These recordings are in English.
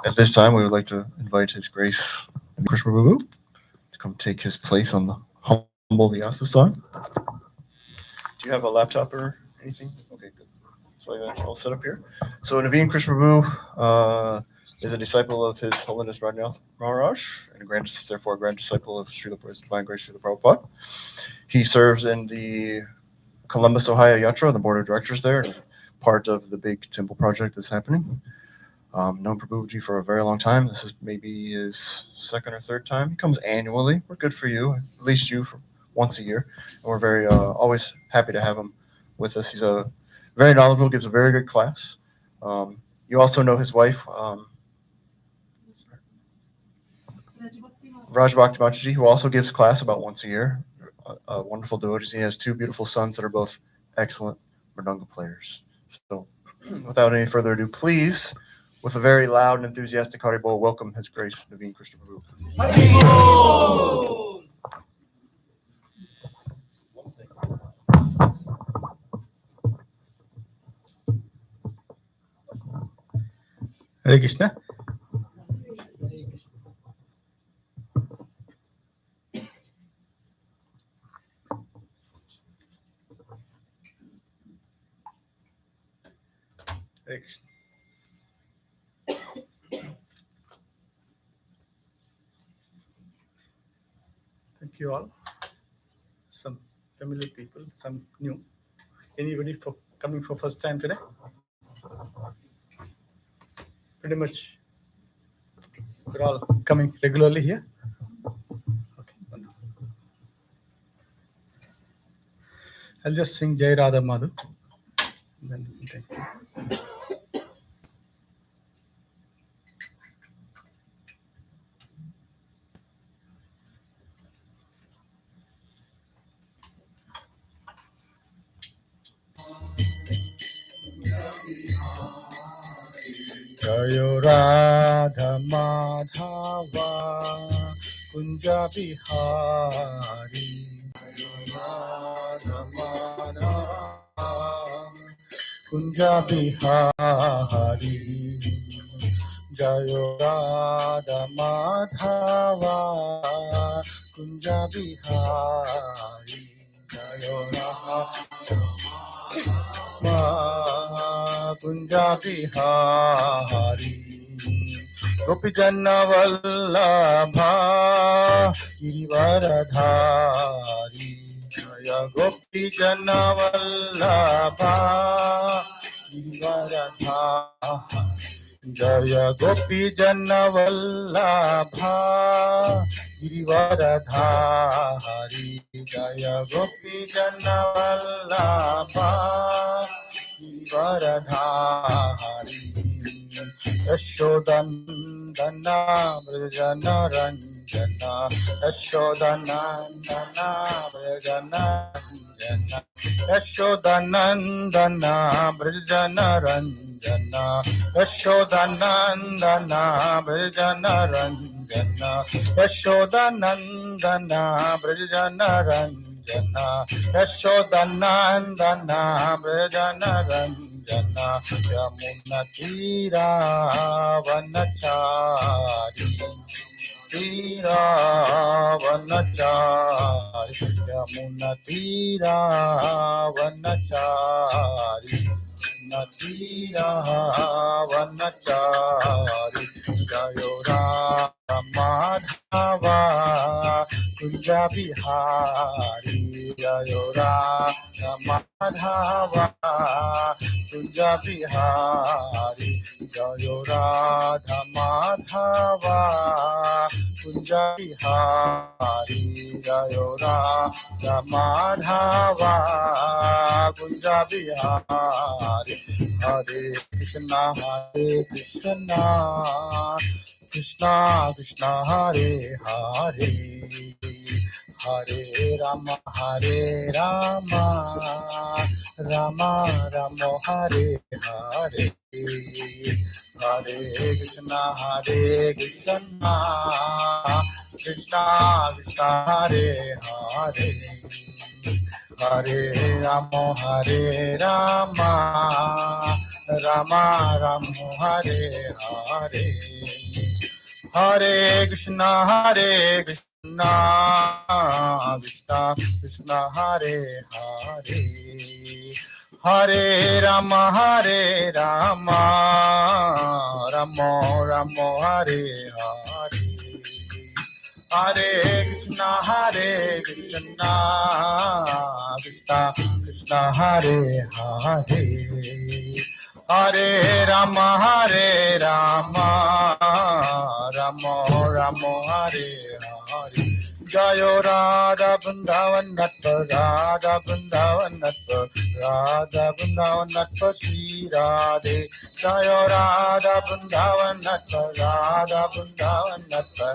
At this time, we would like to invite His Grace Krishna Prabhu to come take his place on the humble Vyasa side. Do you have a laptop or anything? Okay, good. So I got you all set up here. So Naveen Krishna Prabhu is a disciple of His Holiness Rajnath Maharaj, and therefore a grand disciple of Srila Divine Grace Srila Prabhupada. He serves in the Columbus, Ohio Yatra, the board of directors there, and part of the big temple project that's happening. Known Prabhuji for a very long time. This is maybe his second or third time. He comes annually. We're good for you, at least you, for once a year. And we're very always happy to have him with us. He's a very knowledgeable, gives a very good class. You also know his wife, Raj Bhakti Mataji, who also gives class about once a year. A wonderful devotee. He has two beautiful sons that are both excellent mridanga players. So, without any further ado, please, with a very loud and enthusiastic Haribol, welcome His Grace Naveen Krishna Prabhu. Haribol! Hare Krishna. Hare Krishna. Thank you all. Some familiar people, some new. Anybody for coming for first time today? Pretty much we're all coming regularly here. Okay, wonderful. I'll just sing Jai Radha Madhu. Then we can take it. Jayo Radha Madhava Kunja Bihari. Jayo Radha Madhava Kunja Bihari. Jayo Radha Madhava Kunja Bihari. Jayo Radha Kunja Bihari. Gopi Janna Vallabha Girivaradhari. Jaya Gopi Janna Vallabha Girivaradhari. Jaya Gopi Janna Vallabha Girivaradhari. Jaya Gopi Janna Vallabha Girivaradhari. Yashodandana Vrajana Ranjana. Yashodanandana Vrajana Ranjana. Yashodanandana Vrajana Ranjana. Yashodanandana Vrajana Ranjana. Yashodanandana Vrajana Ranjana. Yashodanandana Vrajana Ranjana. Yamuna Tira Vanachari. Tira Vanachari. Yamuna Tira Vanachari. Natira Vanachari. Jayo Radha Madhava Kunja Bihari. Jayo Radha Madhava Kunja Bihari. Jayo Radha Madhava Kunja Bihari. Jayo Radha Madhava Kunja Bihari. Hare Krishna Krishna Krishna Hare Hare. Hare Rama Rama Rama Hare Hare. Hare Krishna Krishna Krishna Hare Hare. Hare Rama Rama Rama Hare Hare, Hare Krishna Krishna Krishna Hare Hare, Hare Rama Rama Rama Hare Hare, Hare Krishna Krishna Krishna Hare Hare, Hare Rama Rama Rama Hare Hare. Jayo Radha Vrindavan Natpa Radha Vrindavan Natpa Radha Vrindavan Natpa Shri Radhe. Jayo Radha Vrindavan Natpa Radha Vrindavan Natpa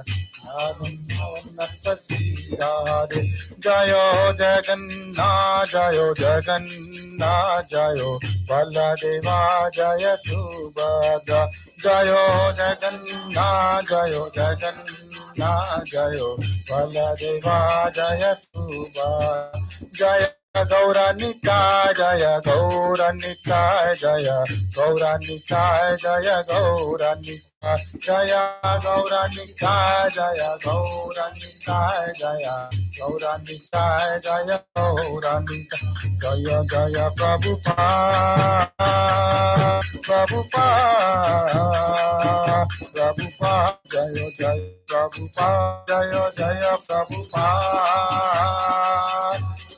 Radha Vrindavan Natpa Shri Radhe. Jayo Jagannath Jayo Jagannath Jayo Baladeva Jaya Subhadra. Jayo Jagannath Jayo Jagannath Jayo Baladeva Jaya Subhadra. Jaya Gaura Nitai Jaya Gaura Nitai Jaya Gaura Nitai Jaya Gaura Nitai Jaya Gaura Nitai Jaya Gaura Nitai Jaya Gaura Nitai Jaya Gaura Nitai Jaya Jaya Prabhupada Prabhupada Prabhupada Jaya Jaya Prabhupada Jaya Jaya Prabhupada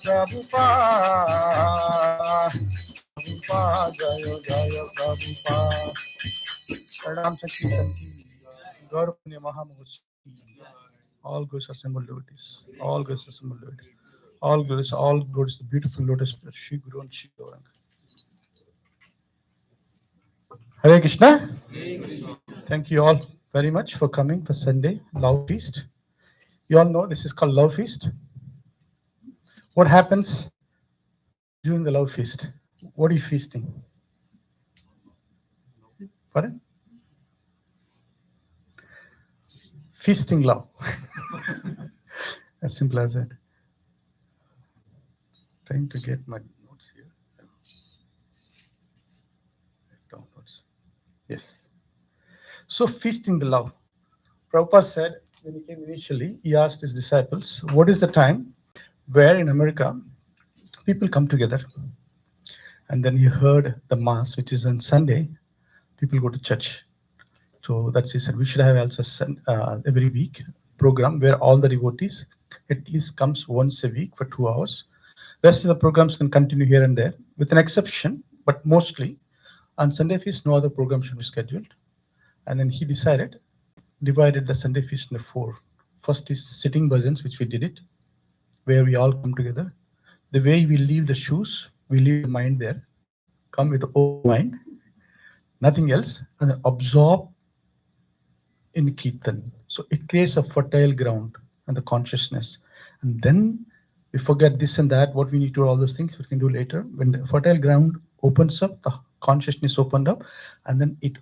Prabhupada Prabhupada Jaya Jaya Prabhupada. Pranam Sankirtan ki, Gaura Purnima Mahaprabhu. All goes assembled devotees. All goes assembled devotees. All goes the beautiful lotus feet of Shri Guru and Shri Gauranga. Hare Krishna. Thank you all very much for coming for Sunday Love Feast. You all know this is called Love Feast. What happens during the Love Feast? What are you feasting? Pardon? Feasting love. As simple as that. Trying to get my notes here. Downloads. Yes. So feasting the love. Prabhupada said when he came initially, he asked his disciples, what is the time where in America people come together? And then he heard the mass, which is on Sunday, people go to church. So that's he said, we should have also every week program where all the devotees at least comes once a week for 2 hours. Rest of the programs can continue here and there, with an exception, but mostly on Sunday feast, no other program should be scheduled. And then he decided, divided the Sunday feast into 4. First is sitting bhajans, which we did it, where we all come together. The way we leave the shoes, we leave the mind there, come with open mind, nothing else, and then absorb in Kirtan. So it creates a fertile ground and the consciousness. And then we forget this and that, what we need to do, all those things we can do later. When the fertile ground opens up, the consciousness opened up, and then it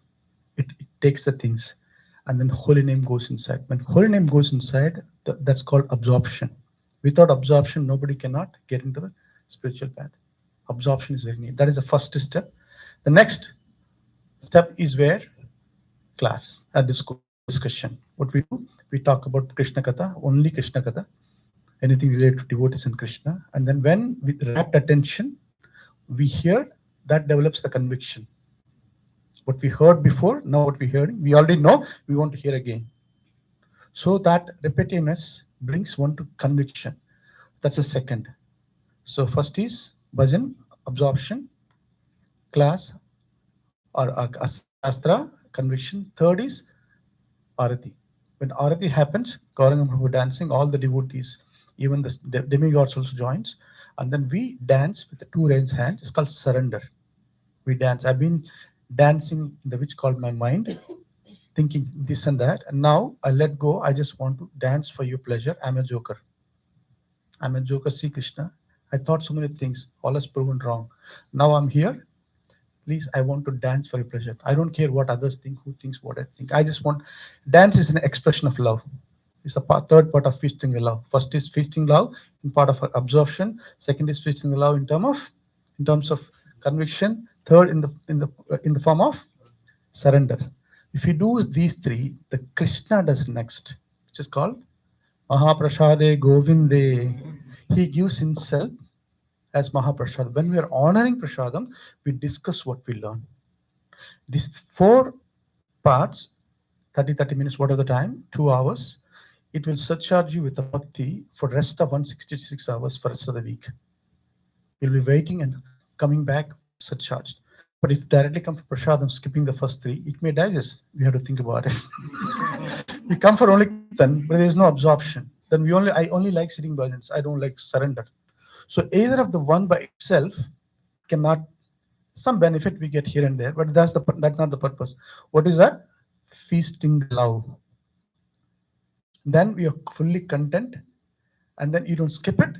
takes the things, and then holy name goes inside. When holy name goes inside, that's called absorption. Without absorption, nobody cannot get into the spiritual path. Absorption is very neat. That is the first step. The next step is where class, discussion. What we do, we talk about Krishna Katha, only Krishna Katha, anything related to devotees and Krishna. And then when with rapt attention, we hear, that develops the conviction. What we heard before, now what we heard, we already know, we want to hear again. So that repetitiveness brings one to conviction. That's the second. So first is bhajan, absorption, class, or astra, conviction. Third is arati. When arati happens, Gauranga Mahaprabhu dancing, all the devotees, even the demigods also joins, and then we dance with the 2 raised hands. It's called surrender. We dance. I've been dancing in the which called my mind, thinking this and that, and now I let go. I just want to dance for your pleasure. I'm a joker. I'm a joker. See Krishna, I thought so many things, all is proven wrong. Now I'm here. Please, I want to dance for your pleasure. I don't care what others think, who thinks what I think. I just want, dance is an expression of love. It's a third part of feasting the love. First is feasting love in part of absorption. Second is feasting the love in terms of conviction. third in the form of surrender. If you do these three, the Krishna does next, which is called Mahaprasade Govinde. He gives himself as Mahaprasad. When we are honoring Prasadam, we discuss what we learn. These four parts, 30 minutes, what are the time? 2 hours. It will surcharge you with the bhakti for rest of 166 hours for rest of the week. You'll be waiting and coming back surcharged. But if directly come for Prasadam, skipping the first three, it may digest. We have to think about it. We come for only Kirtan, but there is no absorption. Then I only like sitting bhajans. I don't like surrender. So either of the one by itself cannot. Some benefit we get here and there, but that's not the purpose. What is that? Feasting the love. Then we are fully content, and then you don't skip it,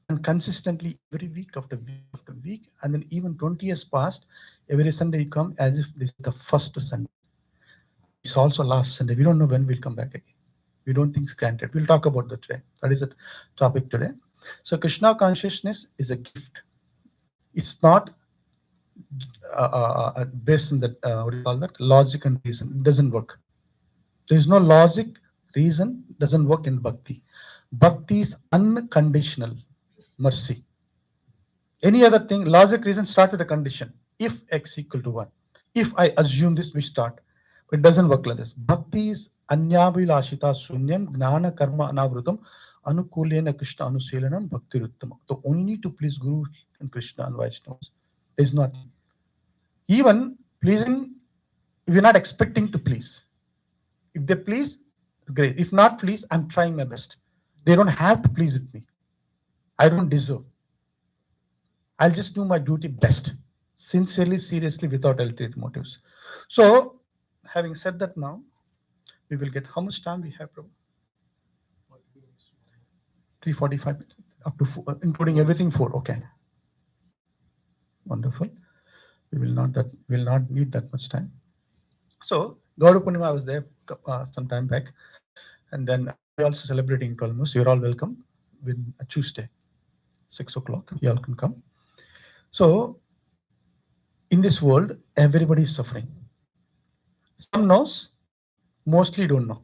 and consistently every week after week after week, and then even 20 years past, every Sunday you come as if this is the first Sunday. It's also last Sunday. We don't know when we'll come back again. We don't think it's granted. We'll talk about that today. That is the topic today. So Krishna consciousness is a gift. It's not based on that, what do you call that? Logic and reason. It doesn't work. There is no logic, reason, doesn't work in bhakti. Bhakti is unconditional mercy. Any other thing, logic, reason start with a condition. If x equal to 1. If I assume this, we start. But it doesn't work like this. Bhakti is anyabhilashita sunyam gnana karma anavrutam anukulena Krishna anuselanam bhakti ruttama. So only to please Guru and Krishna and Vaishnavas. There is nothing. Even pleasing, we're not expecting to please. If they please, great. If not please, I'm trying my best. They don't have to please with me. I don't deserve. I'll just do my duty best, sincerely, seriously, without ulterior motives. So, having said that, now we will get how much time we have, Prabhu? 3:45 minutes, up to 4, including everything 4. Okay, wonderful. We will not need that much time. So, Gaura Purnima, I was there some time back, and then we're also celebrating 12 months. You're all welcome with a Tuesday, 6 o'clock. You all can come. So, in this world, everybody is suffering. Some knows, mostly don't know,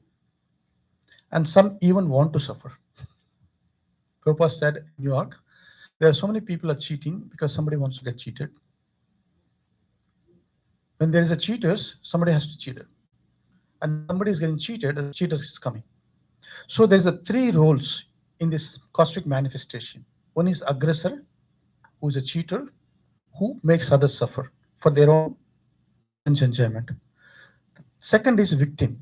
and some even want to suffer. Prabhupada said in New York, there are so many people are cheating because somebody wants to get cheated. When there is a cheaters, somebody has to cheat it. And somebody is getting cheated, a cheater is coming. So there's a 3 roles in this cosmic manifestation. One is aggressor, who is a cheater, who makes others suffer for their own enjoyment. Second is victim,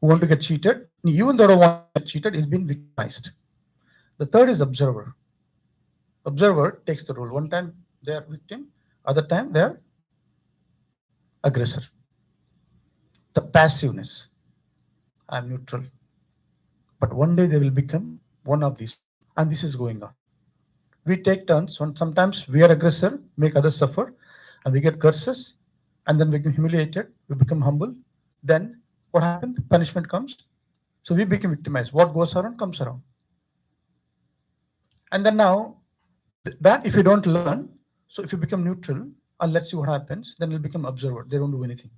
who want to get cheated. Even though they don't want to get cheated, he's been victimized. The third is observer. Observer takes the role. One time they are victim, other time they are aggressor. The passiveness. I'm neutral. But one day they will become one of these. And this is going on. We take turns. Sometimes we are aggressor, make others suffer, and we get curses, and then we become humiliated, we become humble. Then what happens? Punishment comes. So we become victimized. What goes around comes around. And then now, that if you don't learn, so if you become neutral, and let's see what happens, then you'll become observer. They don't do anything.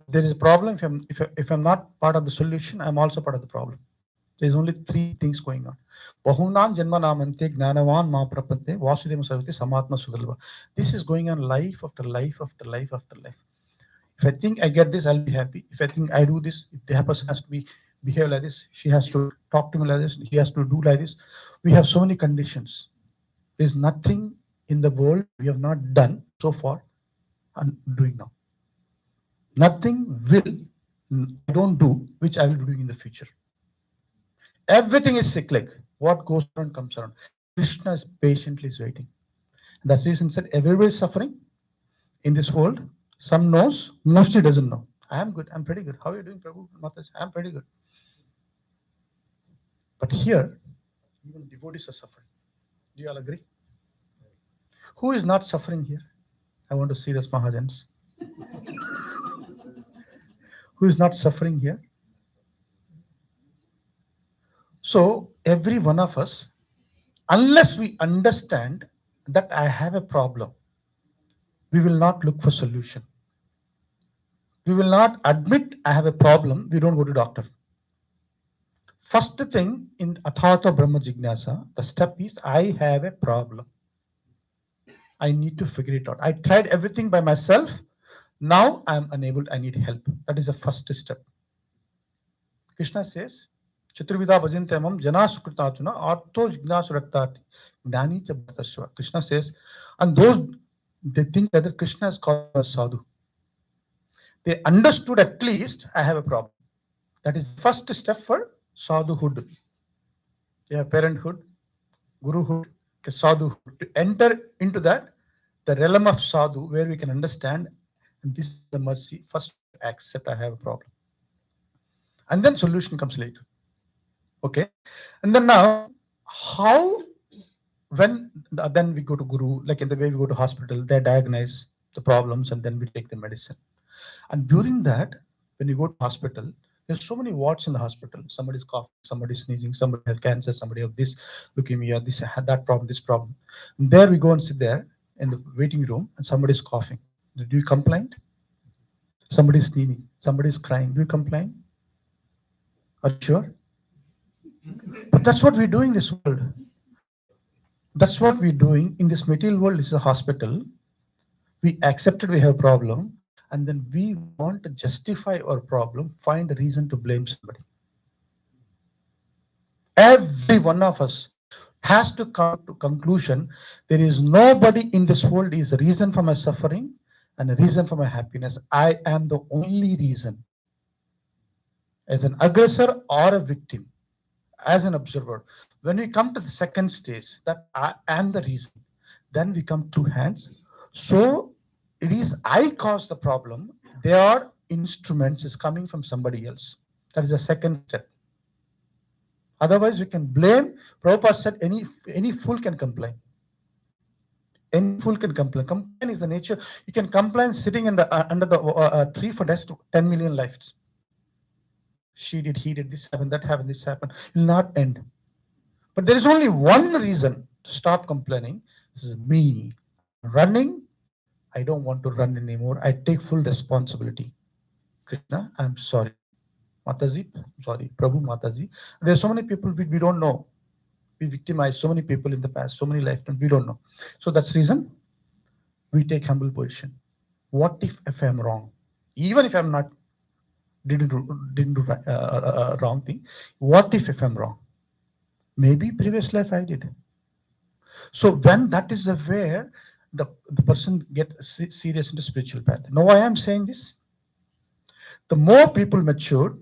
There is a problem. If I'm not part of the solution, I'm also part of the problem. There's only 3 things going on. Bahunam janma namante gnanavan mahaprapante vasudeva sarvate samatma sudalva. This is going on life after life after life after life. If I think I get this, I'll be happy. If I think I do this, if the person has to behave like this, she has to talk to me like this, he has to do like this. We have so many conditions. There's nothing in the world we have not done so far and doing now. Nothing I don't do which I will be doing in the future. Everything is cyclic. What goes around comes around. Krishna is patiently waiting. That's the reason said everybody is suffering in this world. Some knows, mostly doesn't know. I am good. I'm pretty good. How are you doing, Prabhu? I'm pretty good. But here, even devotees are suffering. Do you all agree? Who is not suffering here? I want to see this Mahajans. Who is not suffering here? So every one of us, unless we understand that I have a problem, we will not look for solution. We will not admit I have a problem. We don't go to doctor. First thing in Athartha Brahma Jignasa, the step is I have a problem. I need to figure it out. I tried everything by myself. Now I'm unable. I need help. That is the first step. Krishna says, Chaturvidha bhajantamam jana sukritatuna artho jignasurактati gnani cha bhatasva. Krishna says, and those they think that Krishna is called a sadhu. They understood at least I have a problem. That is the first step for sadhuhood. They have parenthood, guruhood, sadhuhood. To enter into that, the realm of sadhu, where we can understand, and this is the mercy. First, accept I have a problem, and then solution comes later. Okay, and then now, how when then we go to guru, like in the way we go to hospital, they diagnose the problems, and then we take the medicine. And during that, when you go to hospital, there's so many wards in the hospital. Somebody's coughing, somebody's sneezing, somebody has cancer, somebody have this leukemia, this had that problem, this problem. And there we go and sit there in the waiting room, and somebody's coughing. Do you complain? Somebody's sneezing, somebody's crying. Do you complain? Are you sure? But that's what we do in this world. That's what we're doing in this material world. This is a hospital. We accepted we have a problem, and then we want to justify our problem, find a reason to blame somebody. Every one of us has to come to conclusion there is nobody in this world is a reason for my suffering and a reason for my happiness. I am the only reason. As an aggressor or a victim, as an observer. When we come to the second stage, that I am the reason, then we come two hands. So it is I caused the problem. Their instruments is coming from somebody else. That is the second step. Otherwise, we can blame. Prabhupada said any fool can complain. Any fool can complain. Complain is the nature. You can complain sitting in the under the tree for next 10 million lives. She did, he did, this happened, that happened, this happened. It will not end. But there is only one reason to stop complaining. This is me running. I don't want to run anymore. I take full responsibility. Krishna, I'm sorry. Mataji, sorry. Prabhu, Mataji. There's so many people we don't know. We victimized so many people in the past, so many lifetimes, we don't know. So that's the reason we take humble position. What if I'm wrong? Even if I'm not didn't do wrong thing. What if I'm wrong? Maybe previous life I did. So when that is where the person get serious into spiritual path. Now why I am saying this? The more people mature,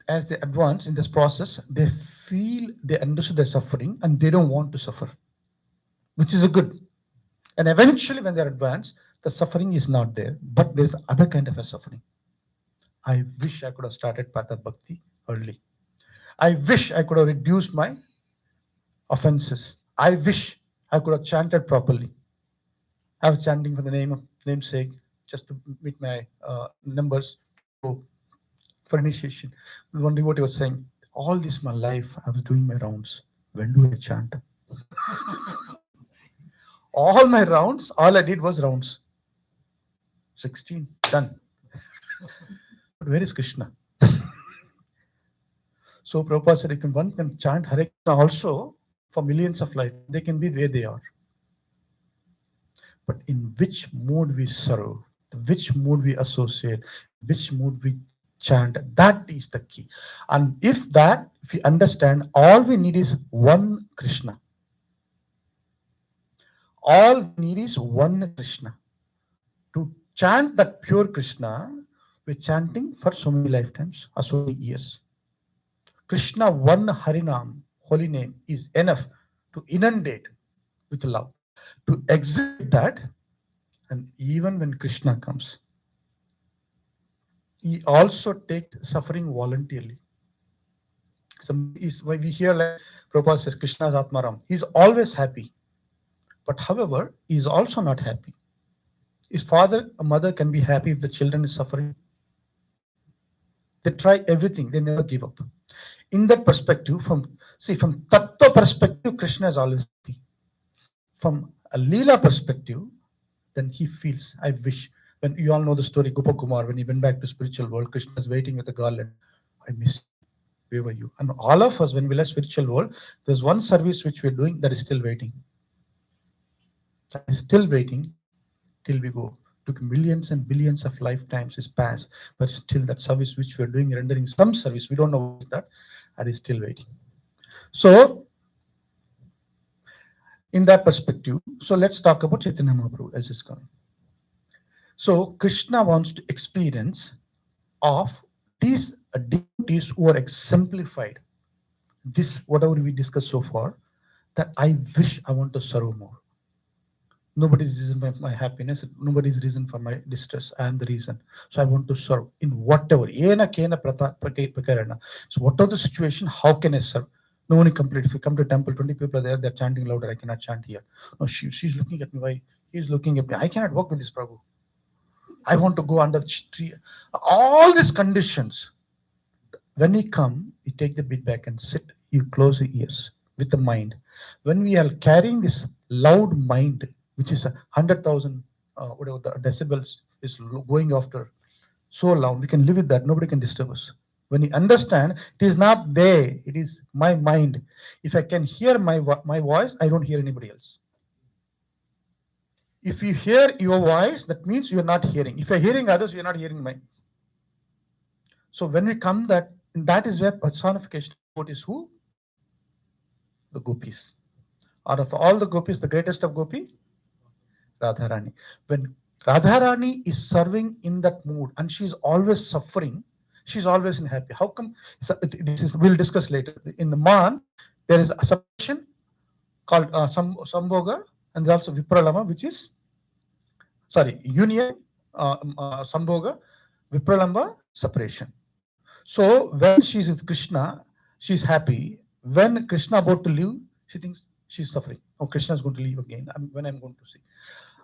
as they advance in this process, they feel they understood their suffering and they don't want to suffer, which is a good. And eventually when they're advanced, the suffering is not there, but there's other kind of a suffering. I wish I could have started Patha Bhakti early. I wish I could have reduced my offenses. I wish I could have chanted properly. I was chanting for the namesake, just to meet my numbers for initiation. One devotee was saying, all this my life I was doing my rounds. When do I chant? All my rounds, all I did was rounds. 16, done. But where is Krishna? So Prabhupada said, one can chant Hare Krishna also for millions of life. They can be where they are. But in which mode we serve, which mode we associate, which mode we chant, that is the key. And if we understand, all we need is one Krishna. All we need is one Krishna. To chant that pure Krishna, we're chanting for so many lifetimes or so many years. Krishna, one Harinam, holy name, is enough to inundate with love, to exhibit that. And even when Krishna comes, he also takes suffering voluntarily. Somebody is why we hear like Prabhupada says, Krishna's Atmaram. He's always happy. But however, he's also not happy. His father or mother can be happy if the children is suffering. They try everything, they never give up. In that perspective, from Tattva perspective, Krishna is always happy. from a Leela perspective, then he feels, I wish. When you all know the story, Gopakumar, when he went back to spiritual world, Krishna is waiting with the garland. I miss you. Where were you? And all of us, when we left spiritual world, there's one service which we're doing that is still waiting. That is still waiting till we go. Took millions and billions of lifetimes is passed, but still that service which we're doing, rendering some service, we don't know what is that is still waiting. So in that perspective, so let's talk about Chaitanya Mahaprabhu as is coming. So Krishna wants to experience of these devotees who are exemplified. This, whatever we discussed so far, that I wish I want to serve more. Nobody's reason for my happiness, nobody's reason for my distress. I am the reason. So I want to serve in whatever. So whatever the situation, how can I serve? No one complete. If you come to temple, 20 people are there, they're chanting louder. I cannot chant here. No, she's looking at me. Why? He's looking at me. I cannot work with this Prabhu. I want to go under the tree. All these conditions. When we come, you take the bit back and sit. You close your ears with the mind. When we are carrying this loud mind, which is 100,000 whatever the decibels is going after, so loud, we can live with that. Nobody can disturb us. When you understand, it is not there. It is my mind. If I can hear my voice, I don't hear anybody else. If you hear your voice, that means you are not hearing. If you're hearing others, you're not hearing mine. So when we come that is where personification of is who? The gopis. Out of all the gopis, the greatest of gopi, Radharani. When Radharani is serving in that mood and she's always suffering, she's always in happy. How come? This is, we'll discuss later. In the Man, there is a separation called Sambhoga, and there's also Vipralama, which is, sorry, union, Sambhoga, Vipralamba, separation. So when she's with Krishna, she's happy. When Krishna about to leave, she thinks she's suffering. Oh, Krishna is going to leave again. When I'm going to see.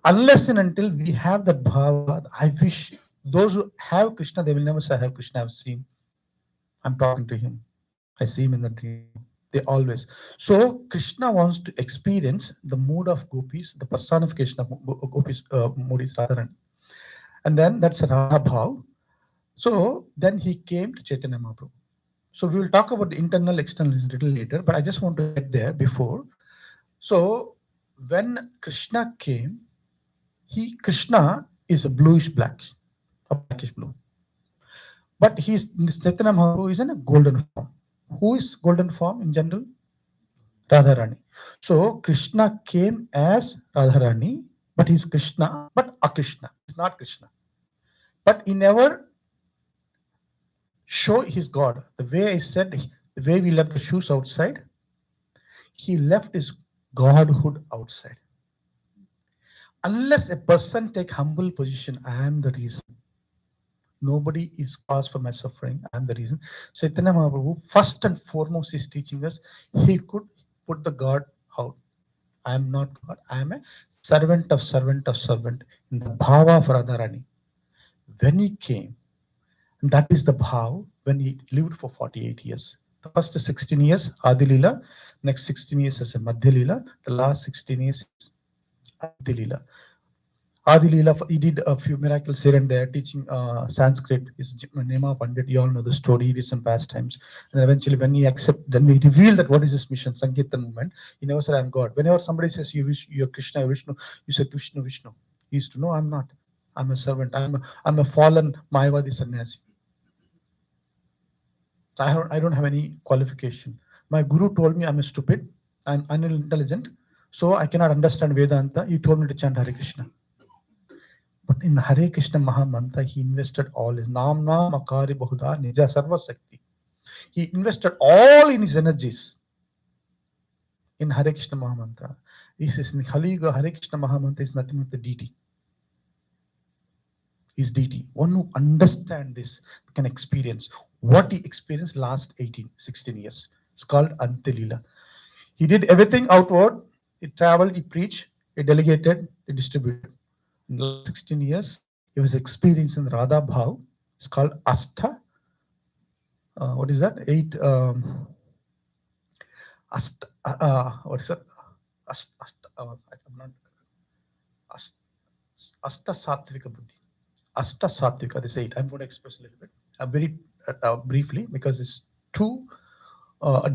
Unless and until we have that bhava, I wish those who have Krishna, they will never say, I have Krishna, I've seen. I'm talking to him. I see him in the dream. They always. So Krishna wants to experience the mood of gopis, the personification of gopis, mood is Radharani. And then that's Radha Bhav. So then he came to Chaitanya Mahaprabhu. So we will talk about the internal, external a little later, but I just want to get there before. So when Krishna came, Krishna is a bluish black, a blackish blue. But this Chaitanya Mahaprabhu is in a golden form. Who is golden form in general? Radharani. So Krishna came as Radharani, but he's Krishna, but Akrishna. He's not Krishna. But he never show his God. The way I said, the way we left the shoes outside, he left his godhood outside. Unless a person take humble position, I am the reason. Nobody is cause for my suffering. I am the reason. Chaitanya Mahaprabhu, first and foremost, is teaching us he could put the God out. I am not God. I am a servant of servant of servant in the bhava of Radharani. When he came, and that is the bhav when he lived for 48 years. The first 16 years, Adi Leela, next 16 years is a Madhya Leela, the last 16 years is Adi Leela. Adi Leela, he did a few miracles here and there, teaching Sanskrit. His Nema Pandit, you all know the story, he did some pastimes. And eventually, when he accepted, then he revealed that what is his mission, Sankirtan movement. He never said, I'm God. Whenever somebody says, you're Krishna, you're Vishnu, you said, Vishnu, Vishnu. He used to know, I'm not. I'm a servant. I'm a fallen Mayavadi sannyasi. I don't have any qualification. My guru told me I'm stupid, I'm unintelligent, so I cannot understand Vedanta. He told me to chant Hare Krishna. But in Hare Krishna Mahamantra, he invested all his Nam Nam Akari Bahuda Nija Sarva Sakti. He invested all in his energies in Hare Krishna Mahamantra. This is in Kali Yuga, Hare Krishna Mahamantra is nothing but the deity. Is deity. One who understands this can experience what he experienced last 16 years. It's called Antilila. He did everything outward. He traveled, he preached, he delegated, he distributed. In the last 16 years, he was experiencing Radha Bhav. It's called Asta. What is that? Asta. What is that? Asta. I'm not Ast- Asta Sattvika Buddhi. Asta Sattvika, they say it. I'm going to express a little bit, very briefly, because it's too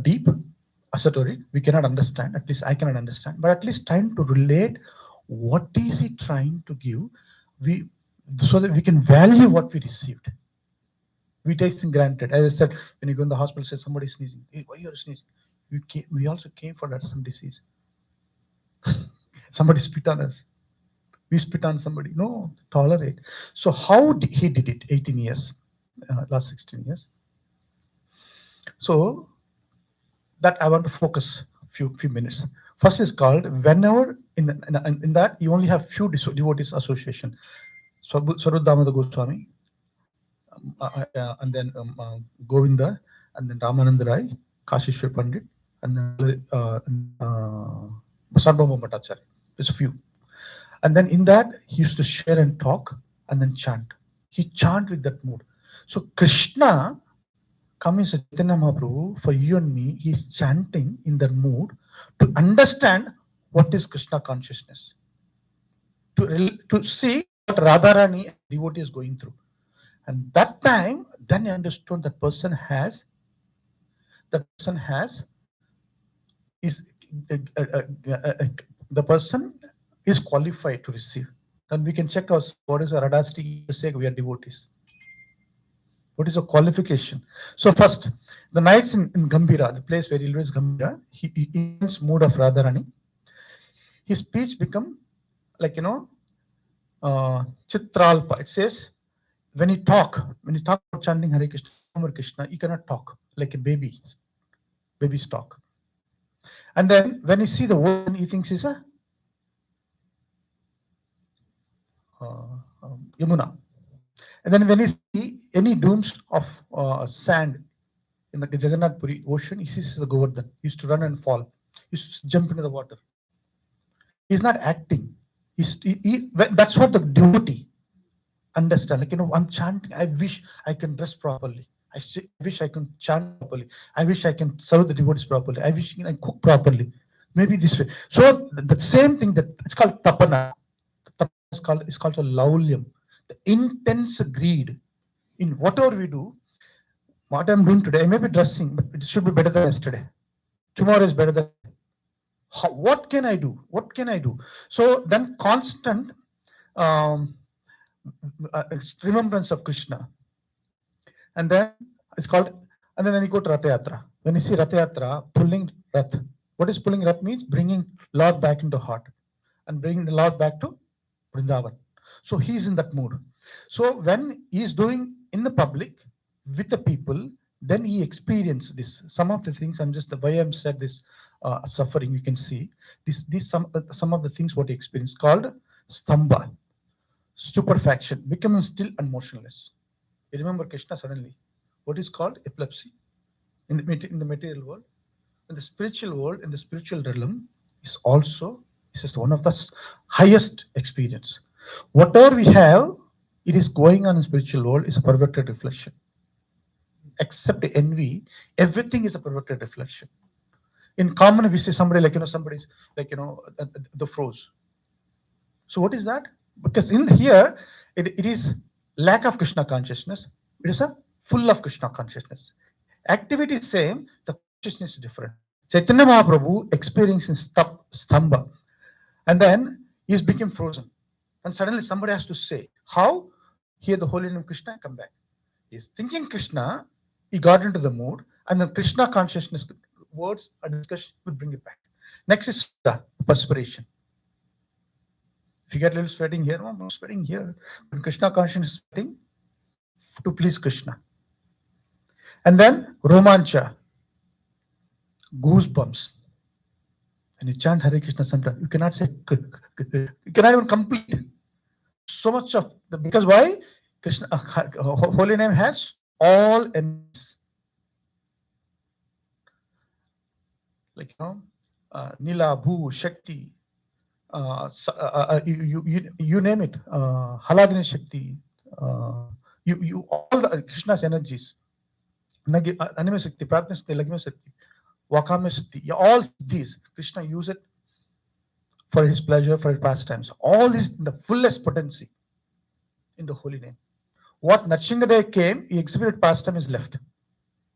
deep. Asatori, we cannot understand. At least I cannot understand. But at least trying to relate, what is he trying to give, we so that we can value what we received. We take things granted. As I said, when you go in the hospital, say somebody is sneezing. Hey, why you are sneezing? We also came for that some disease. Somebody spit on us. We spit on somebody. No, tolerate. So how he did it? 18 years, last 16 years. So that I want to focus few minutes. First is called whenever in that you only have few devotees association. Swarup Damodar Goswami, and then Govinda, and then Ramananda Rai, Kashishwar Pandit, and then Sarvabhauma Bhattacharya. There's a few. And then in that, he used to share and talk and then chant. He chant with that mood. So Krishna coming as Chaitanya Mahaprabhu, for you and me, he's chanting in that mood to understand what is Krishna consciousness. To see what Radharani and devotee is going through. And that time, then he understood that person has is the person is qualified to receive. Then we can check our what is our radasti to say we are devotees. What is a qualification? So first, the nights in Gambira, the place where he lives Gambira, he intense mood of Radharani. His speech become like Chitralpa. It says when he talk about chanting Hare Krishna, Hare Krishna, he cannot talk like a baby's talk. And then when he see the woman, he thinks he's a Yamuna. And then when he see any dooms of sand in the Jagannath Puri ocean, he sees the Govardhan. He used to run and fall. He used to jump into the water. He's not acting. That's what the devotee understand. Like, I'm chanting. I wish I can dress properly. I wish I can chant properly. I wish I can serve the devotees properly. I wish I can cook properly. Maybe this way. So the same thing that it's called tapana. Tapana is called a laulyam. The intense greed in whatever we do. What I'm doing today, I may be dressing, but it should be better than yesterday. Tomorrow is better than. What can I do? What can I do? So then constant remembrance of Krishna. And then it's called, and then when you go to Ratha Yatra, when you see Ratha Yatra, pulling Rath. What is pulling Rath means? Bringing Lord back into heart and bringing the Lord back to Vrindavan. So he's in that mood. So when he's doing in the public with the people, then he experienced this. Some of the things, I'm just the way I'm said this suffering, you can see this some of the things what he experienced called stamba, stupefaction, becoming still and motionless. You remember Krishna suddenly. What is called epilepsy in the material world. In the spiritual world, in the spiritual realm, is also this is one of the highest experience. Whatever we have, it is going on in spiritual world is a perverted reflection. Except envy, everything is a perverted reflection. In common, we see somebody somebody's the froze. So what is that? Because in here, it is lack of Krishna consciousness. It is a full of Krishna consciousness. Activity is same, the consciousness is different. Chaitanya Mahaprabhu experiencing stamba, and then he became frozen. And suddenly somebody has to say, how? Hear the holy name Krishna and come back. He's thinking Krishna, he got into the mood, and then Krishna consciousness words or discussion will bring it back. Next is the perspiration. If you get a little sweating here, I'm sweating here. When Krishna consciousness is sweating to please Krishna. And then romancha, goosebumps. When you chant Hare Krishna sometimes, you cannot say, you cannot even complete. So much of the, because why? Krishna, holy name has all ends. Like, Nila, Bhu, Shakti, you name it, Haladini Shakti, you all the Krishna's energies, Anime Shakti, Pratna Shakti, Lagna Shakti, Wakame Shakti, all these Krishna use it for his pleasure, for his pastimes. All is in the fullest potency in the holy name. What Nachingadeva came, he exhibited pastime is left,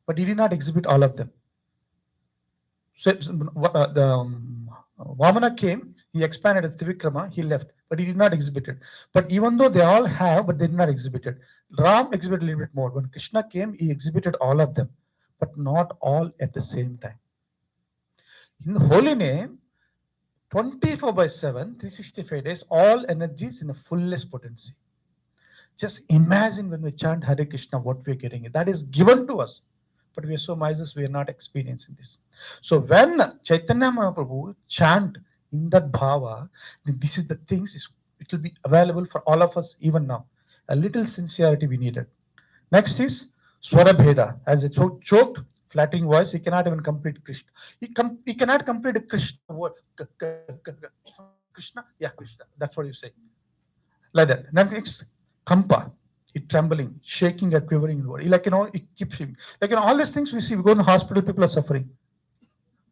but he did not exhibit all of them. The Vamana came, he expanded at Trivikrama, he left, but he did not exhibit it. But even though they all have, but they did not exhibit it. Ram exhibited a little bit more. When Krishna came, he exhibited all of them, but not all at the same time. In the holy name, 24/7, 365 days, all energies in the fullest potency. Just imagine when we chant Hare Krishna, what we're getting. That is given to us. But we are so misers, we are not experiencing this. So when Chaitanya Mahaprabhu chant in that bhava, then this is the things, it will be available for all of us even now. A little sincerity we needed. Next is Swara Bheda. As a choked, flattering voice, he cannot even complete Krishna. He cannot complete a Krishna word. Krishna? Yeah, Krishna. That's what you say. Like that. Next, Kampa. It trembling, shaking, and quivering in body. Like, it keeps him. Like, all these things we see, we go in the hospital, people are suffering.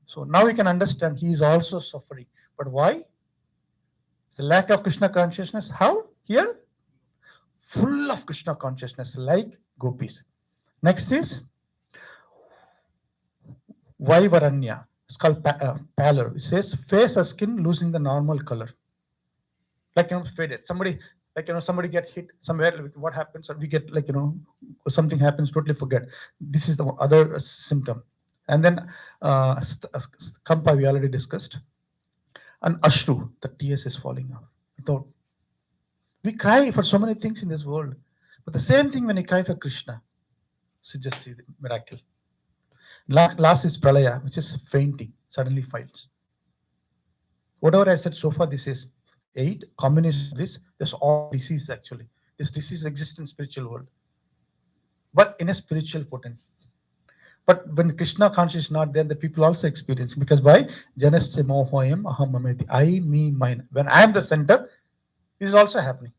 So now we can understand he is also suffering. But why? It's a lack of Krishna consciousness. How? Here? Full of Krishna consciousness, like gopis. Next is Vaivaranya. It's called pallor. It says face or skin losing the normal color. Like, faded. Somebody get hit somewhere, what happens? We get, something happens, totally forget. This is the other symptom. And then Kampa, we already discussed. And Ashru, the tears is falling off. We cry for so many things in this world. But the same thing when we cry for Krishna. So just see the miracle. Last is Pralaya, which is fainting, suddenly fights. Whatever I said so far, this is 8 combination of this. There's all disease actually. This disease exists in spiritual world, but in a spiritual potency. But when Krishna consciousness is not there, the people also experience, because why? Janasya mohoyam aham mameti. I, me, mine. When I am the center, this is also happening.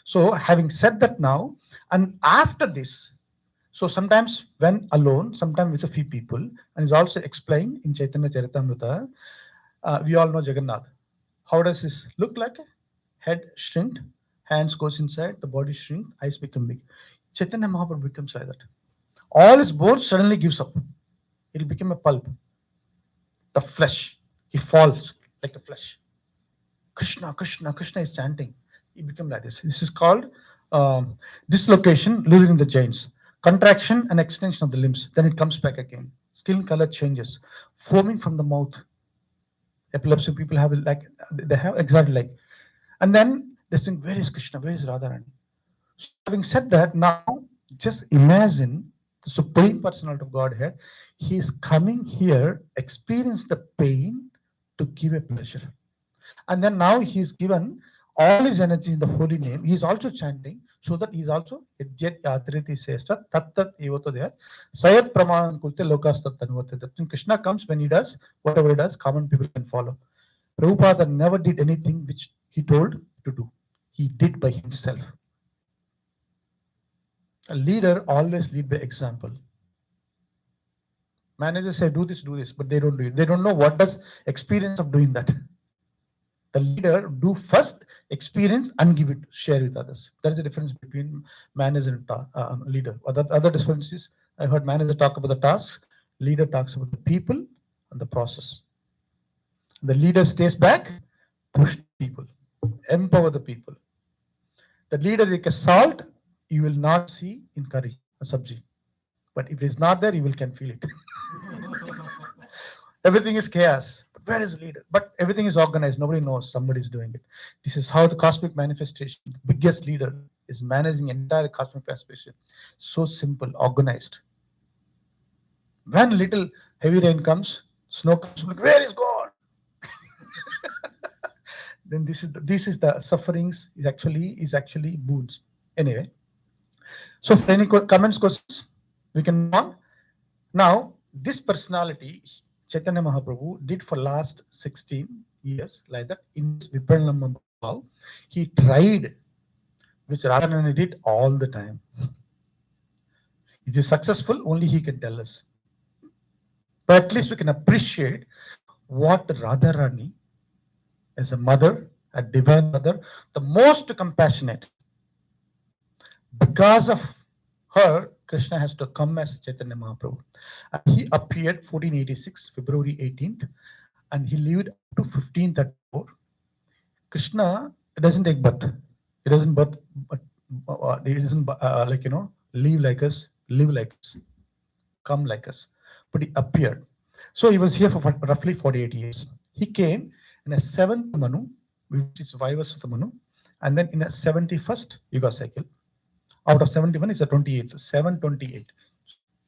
So having said that now, and after this, so sometimes when alone, sometimes with a few people, and is also explained in Chaitanya Charitamrita, we all know Jagannath. How does this look like? Head shrinked, hands goes inside, the body shrink, eyes become big. Chaitanya Mahaprabhu becomes like that. All his bones suddenly gives up. It will become a pulp. The flesh, he falls like the flesh. Krishna, Krishna, Krishna is chanting. He became like this. This is called dislocation, losing the joints. Contraction and extension of the limbs. Then it comes back again. Skin color changes. Foaming from the mouth. Epilepsy people have they have exactly like. And then they think, where is Krishna? Where is Radharani? So having said that, now just imagine the Supreme Personality of Godhead. He is coming here, experience the pain to give a pleasure. And then now he is given all his energy in the holy name. He is also chanting, so that he is also Yajyat Yatriti Sesta Tat Tat Evato there. Sayat Praman Kulte Lokas Tat Tanvate. When Krishna comes, when he does, whatever he does, common people can follow. Prabhupada never did anything which he told to do. He did by himself. A leader always lead by example. Managers say do this, but they don't do it. They don't know what does experience of doing that. The leader do first experience and give it, share with others. That is the difference between manager and leader. Other differences, I heard manager talk about the tasks, leader talks about the people and the process. The leader stays back, push people, empower the people. The leader like a salt, you will not see in curry or sabji. But if it is not there, you can feel it. Everything is chaos. But where is the leader? But everything is organized. Nobody knows somebody is doing it. This is how the cosmic manifestation, the biggest leader, is managing entire cosmic manifestation. So simple, organized. When little heavy rain comes, snow comes, like, where is God? Then this is the sufferings is actually boons. Anyway, so for any comments, questions, we can move on. Now, this personality, Chaitanya Mahaprabhu, did for last 16 years, like that, in his Viparinama Bhav, he tried, which Radharani did all the time. It is successful, only he can tell us. But at least we can appreciate what Radharani as a mother, a divine mother, the most compassionate. Because of her, Krishna has to come as Chaitanya Mahaprabhu. And he appeared 1486, February 18th, and he lived up to 1534. Krishna doesn't take birth. He doesn't birth, but he doesn't live like us, live like us, come like us. But he appeared. So he was here for roughly 48 years. He came in a seventh Manu, which is Vaivasvata Manu, and then in a 71st Yuga cycle. Out of 71 is a 28th, 728.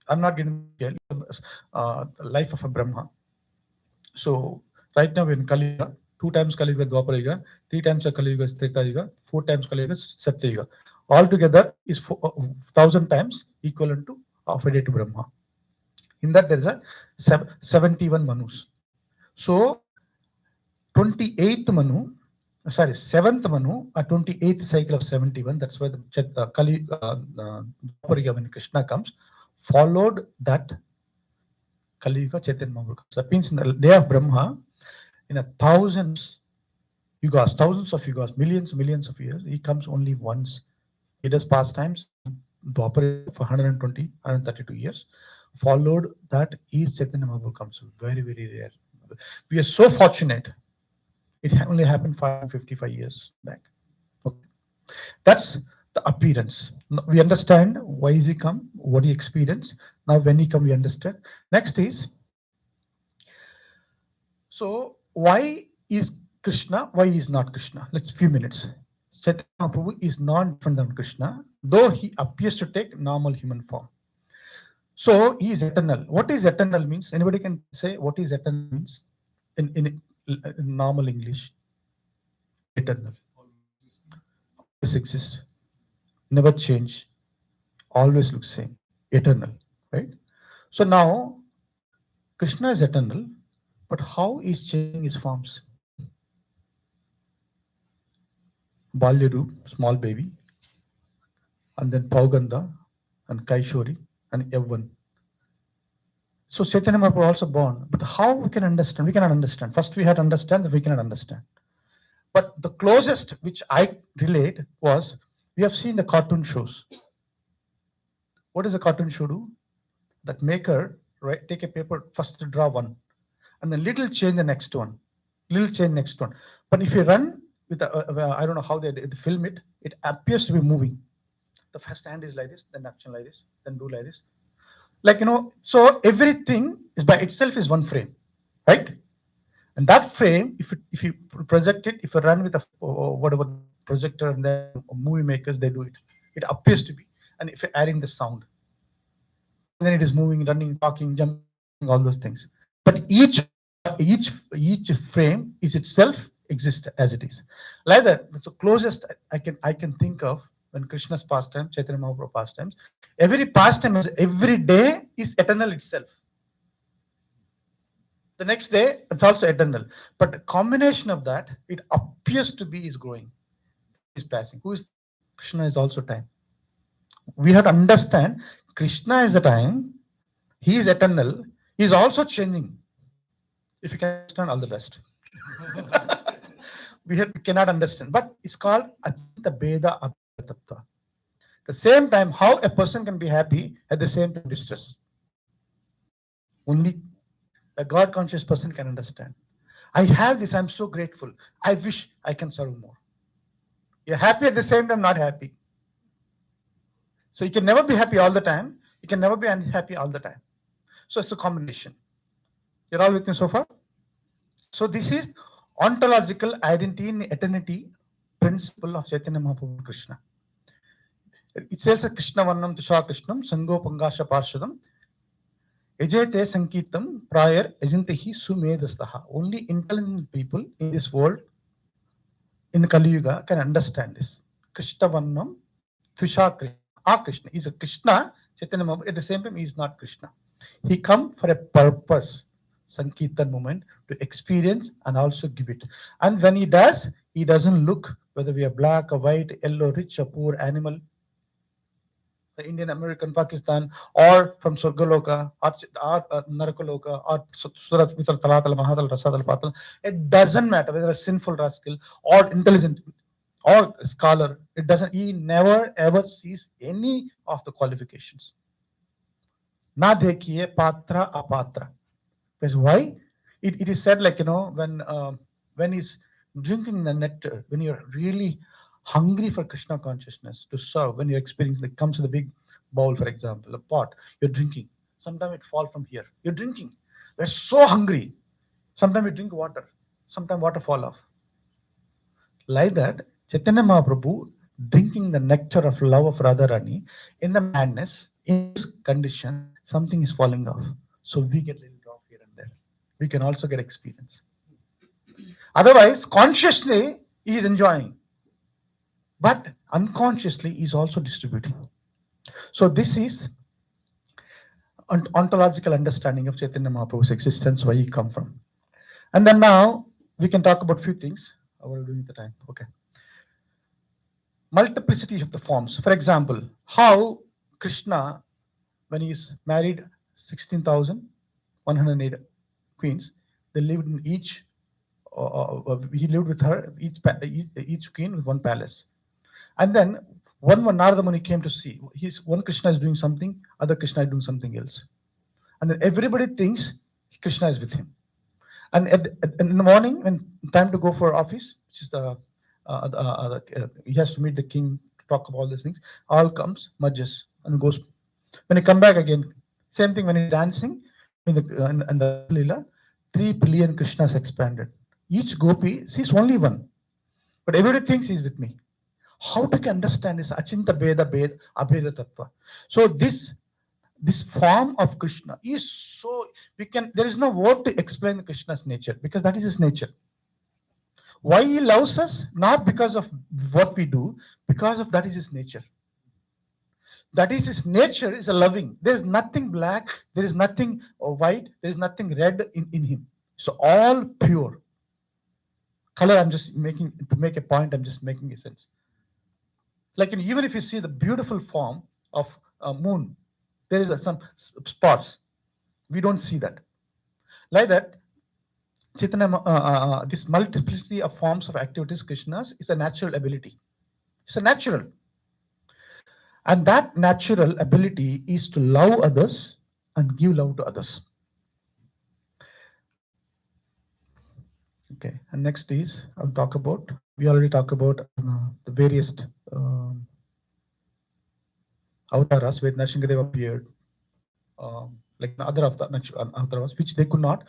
I'm not getting the life of a Brahma. So right now we're in Kali Yuga. 2 times Kali Yuga, Dwapara Yuga. 3 times Kali Yuga is Treta Yuga. 4 times Kali Yuga is Satya Yuga. Altogether is 1,000 times equivalent to half a day to Brahma. In that there is a 71 Manus. So 28th Manu, sorry, 7th Manu, a 28th cycle of 71. That's why the Kali Dwapara Yuga, when Krishna comes, followed that Kali Yuga Chaitanya Mahaprabhu comes. That means in the day of Brahma, in a thousands yugas, thousands of yugas, millions of years, he comes only once. He does pastimes Dwapara for 120, 132 years. Followed that is Chaitanya Mahaprabhu comes. Very, very rare. We are so fortunate. It only happened 555 years back. Okay. That's the appearance. We understand why is he come, what he experienced. Now when he come, we understand. Next is, so why is Krishna, why is not Krishna? Let's few minutes. Chaitanya Mahaprabhu is not different than Krishna, though he appears to take normal human form. So he is eternal. What is eternal means? Anybody can say what is eternal means in normal English? Eternal. Always exist, never change, always look same. Eternal, right? So now Krishna is eternal, but how is changing his forms? Balya Roop, small baby, and then Pauganda, and Kaishori, and Yavvan. So Chaitanya Mahaprabhu also born. But how we can understand? We cannot understand. First we had to understand that we cannot understand. But the closest which I relate was, we have seen the cartoon shows. What does a cartoon show do? That maker, right, take a paper, first draw one, and then little change the next one, little change next one. But if you run with I don't know how they film it, it appears to be moving. The first hand is like this, then action like this, then do like this. Like, so everything is by itself is one frame, right? And that frame, if you project it, if you run with a whatever projector and then movie makers, they do it. It appears to be. And if you're adding the sound, and then it is moving, running, talking, jumping, all those things. But each frame is itself exists as it is. Like that, that's the closest I can think of when Krishna's pastime, Chaitanya Mahaprabhu pastimes. Every pastime is every day is eternal itself. The next day, it's also eternal. But the combination of that, it appears to be is growing, is passing. Who is Krishna is also time. We have to understand Krishna is the time, he is eternal, he is also changing. If you can understand, all the best. we cannot understand, but it's called Ajanta Beda Abheda Tattva. The same time, how a person can be happy at the same time distress. Only a God conscious person can understand. I have this, I'm so grateful. I wish I can serve more. You're happy at the same time, not happy. So you can never be happy all the time. You can never be unhappy all the time. So it's a combination. You're all with me so far? So this is ontological identity in eternity principle of Chaitanya Mahaprabhu Krishna. It says a Krishna Varnam Tusha Krishnam Sango Pangasha Parshadam Ejete Sankitam prior Ejantehi Sumedastaha. Only intelligent people in this world, in the Kali Yuga, can understand this. Krishna Varnam Tusha Krishna. Krishna is a Krishna, Chaitanya Mahaprabhu. At the same time, he is not Krishna. He come for a purpose, Sankirtan moment, to experience and also give it. And when he does, he doesn't look whether we are black or white, yellow, rich or poor, animal. the Indian, American, Pakistan, or from Surgaloka, or Narakaloka, or Surat, Vital, Talatal, Mahadal, Rasadal, Patal. It doesn't matter whether a sinful rascal or intelligent or scholar. It doesn't. He never ever sees any of the qualifications. Na dekhiye patra apatra. Because why? It is said like when he's drinking the nectar, when you're really hungry for Krishna consciousness to serve, when you're experiencing like comes with a big bowl, for example, a pot, you're drinking. Sometimes it falls from here. You're drinking. We're so hungry. Sometimes we drink water. Sometimes water fall off. Like that, Chaitanya Mahaprabhu drinking the nectar of love of Radharani in the madness, in this condition, something is falling off. So we get little drop here and there. We can also get experience. Otherwise, consciously he is enjoying, but unconsciously he is also distributing. So this is ontological understanding of Chaitanya Mahaprabhu's existence, where he come from. And then now we can talk about few things. How are we doing the time? Okay. Multiplicity of the forms. For example, how Krishna, when he is married 16,108 queens, they lived in each, he lived with her, each queen with one palace. And then one Narada Muni came to see, one Krishna is doing something, other Krishna is doing something else. And then everybody thinks Krishna is with him. And in the morning, when time to go for office, which is he has to meet the king to talk about all these things, all comes, merges, and goes. When he come back again, same thing when he's dancing in the Rasa Leela, 3 billion Krishnas expanded. Each gopi sees only one, but everybody thinks he's with me. How to understand this Achinta Beda Bed Abheda Tattva? So this form of Krishna is so, there is no word to explain Krishna's nature, because that is his nature. Why he loves us? Not because of what we do, because of that is his nature. That is his nature, is a loving. There is nothing black, there is nothing white, there is nothing red in him. So all pure. Color, I'm just making, to make a point, I'm just making a sense. Like even if you see the beautiful form of moon, there is some spots. We don't see that. Like that, Chaitanya, this multiplicity of forms of activities, Krishna's, is a natural ability. It's a natural. And that natural ability is to love others and give love to others. Okay, and next is, I'll talk about, we already talked about the various avatars where Nrsimhadev appeared, like other avatars, which they could not.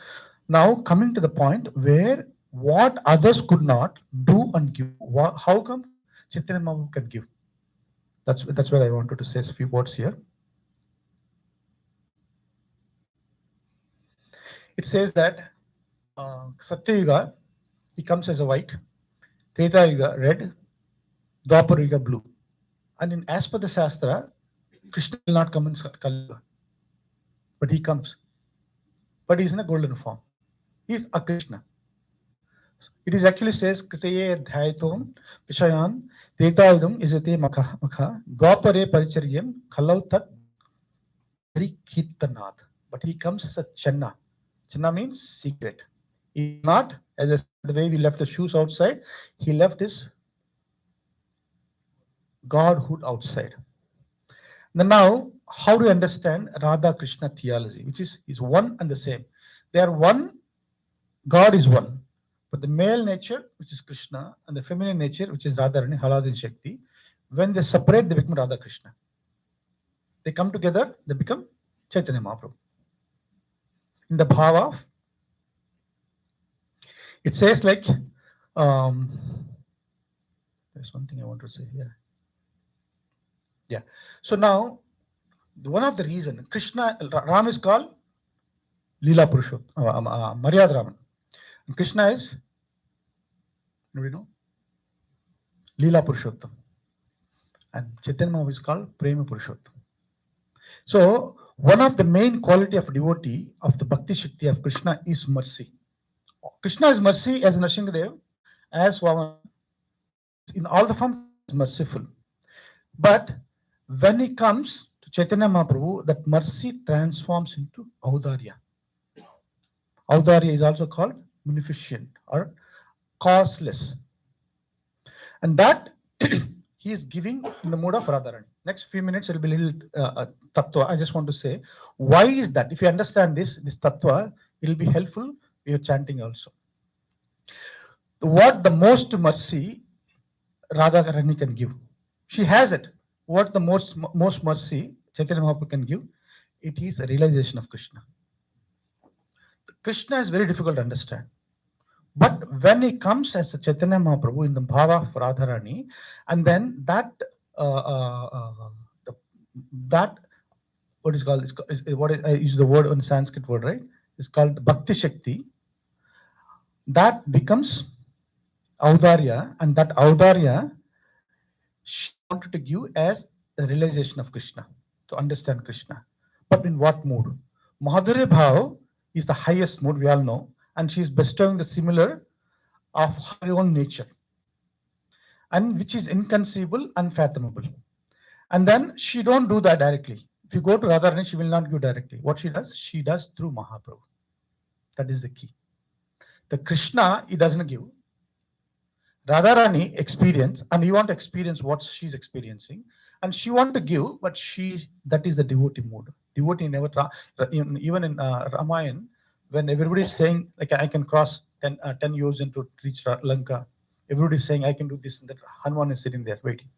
Now coming to the point where what others could not do and give, how come Chaitanya Mahaprabhu can give? That's what I wanted to say a few words here. It says that Satya Yuga, he comes as a white, Treta Yuga red, Dwapara Yuga blue. And as per the Shastra, Krishna will not come in Kali Yuga, but he comes. But he's in a golden form. He's a Krishna. It is actually says Kritaye Dhyatom Vishayan Tretaidam Isate Makha Dwapare Paricharyam Kalau Tat Parikitanath. But he comes as a Channa. Channa means secret. He's not, as I said, the way we left the shoes outside, he left his godhood outside. Now, how do you understand Radha Krishna theology, which is one and the same? They are one, God is one. But the male nature, which is Krishna, and the feminine nature, which is Radharani, Haladin Shakti, when they separate, they become Radha Krishna. They come together, they become Chaitanya Mahaprabhu. In the bhava of, it says like, there's one thing I want to say here. Yeah. So now, one of the reasons Krishna, Ram is called Leela Purushot, Maryad Raman. And Krishna is, do we know? Leela Purushottam. And Chaitanya Mahaprabhu is called Prema Purushottam. So, one of the main quality of devotee of the Bhakti Shakti of Krishna is mercy. Krishna is mercy as Nrsimhadev, as Vaman. In all the forms, is merciful. But When he comes to Chaitanya Mahaprabhu, that mercy transforms into Audarya. Audarya is also called munificent or causeless. And that he is giving in the mode of Radharani. Next few minutes, it will be a little tattva. I just want to say, why is that? If you understand this tattva, it will be helpful. We are chanting also. What the most mercy Radharani can give? She has it. What the most mercy Chaitanya Mahaprabhu can give? It is a realization of Krishna. Krishna is very difficult to understand. But when he comes as a Chaitanya Mahaprabhu in the bhava of Radharani, and then that that what is called I use the word on Sanskrit word, right? It's called Bhakti Shakti. That becomes Audarya, and that Audarya she wanted to give as a realization of Krishna, to understand Krishna. But in what mood? Madhurya Bhav is the highest mood, we all know, and she is bestowing the similar of her own nature, and which is inconceivable, unfathomable. And then she don't do that directly. If you go to Radharani, she will not give directly. What she does through Mahaprabhu. That is the key. The Krishna, he doesn't give. Radharani experience, and you want to experience what she's experiencing, and she want to give, but that is the devotee mood. Devotee never, even in Ramayana, when everybody is saying, like, I can cross 10 years into reach Lanka, everybody is saying, I can do this and that. Hanuman is sitting there waiting.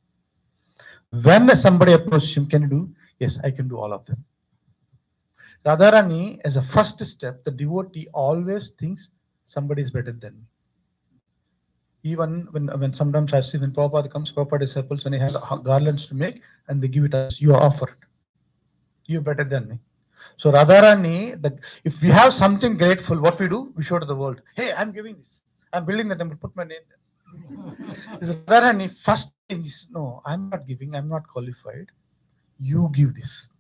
When somebody approaches him, can you do? Yes, I can do all of them. Radharani, as a first step, the devotee always thinks somebody is better than me. Even when sometimes I see when Prabhupada comes, Prabhupada disciples, when he has garlands to make, and they give it us, you are offered. You're better than me. So Radharani, if we have something grateful, what we do? We show to the world, hey, I'm giving this. I'm building the temple, put my name there. Radharani, first thing is, no, I'm not giving, I'm not qualified. You give this.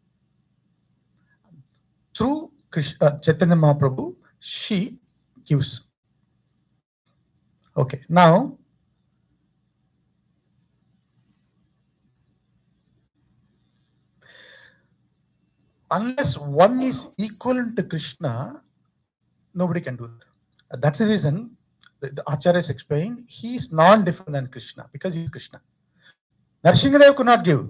Through Chaitanya Mahaprabhu, she gives. Okay, now, unless one is equivalent to Krishna, nobody can do that. That's the reason the Acharyas explain he is non-different than Krishna because he is Krishna. Narsingadev could not give.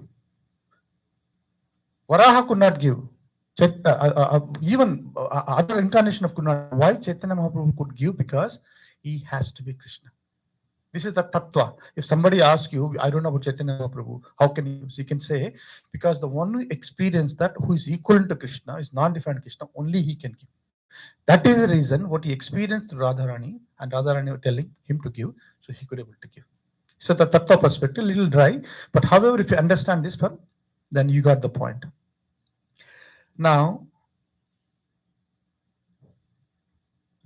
Varaha could not give. Even other incarnation of could not. Why Chaitanya Mahaprabhu could give? Because he has to be Krishna. This is the tattva. If somebody asks you, I don't know about Chaitanya Mahaprabhu, how can you? So you can say, because the one who experienced that, who is equivalent to Krishna, is non-different Krishna, only he can give. That is the reason what he experienced through Radharani, and Radharani were telling him to give, so he could able to give. So the tattva perspective, a little dry, but however, if you understand this one, then you got the point. Now,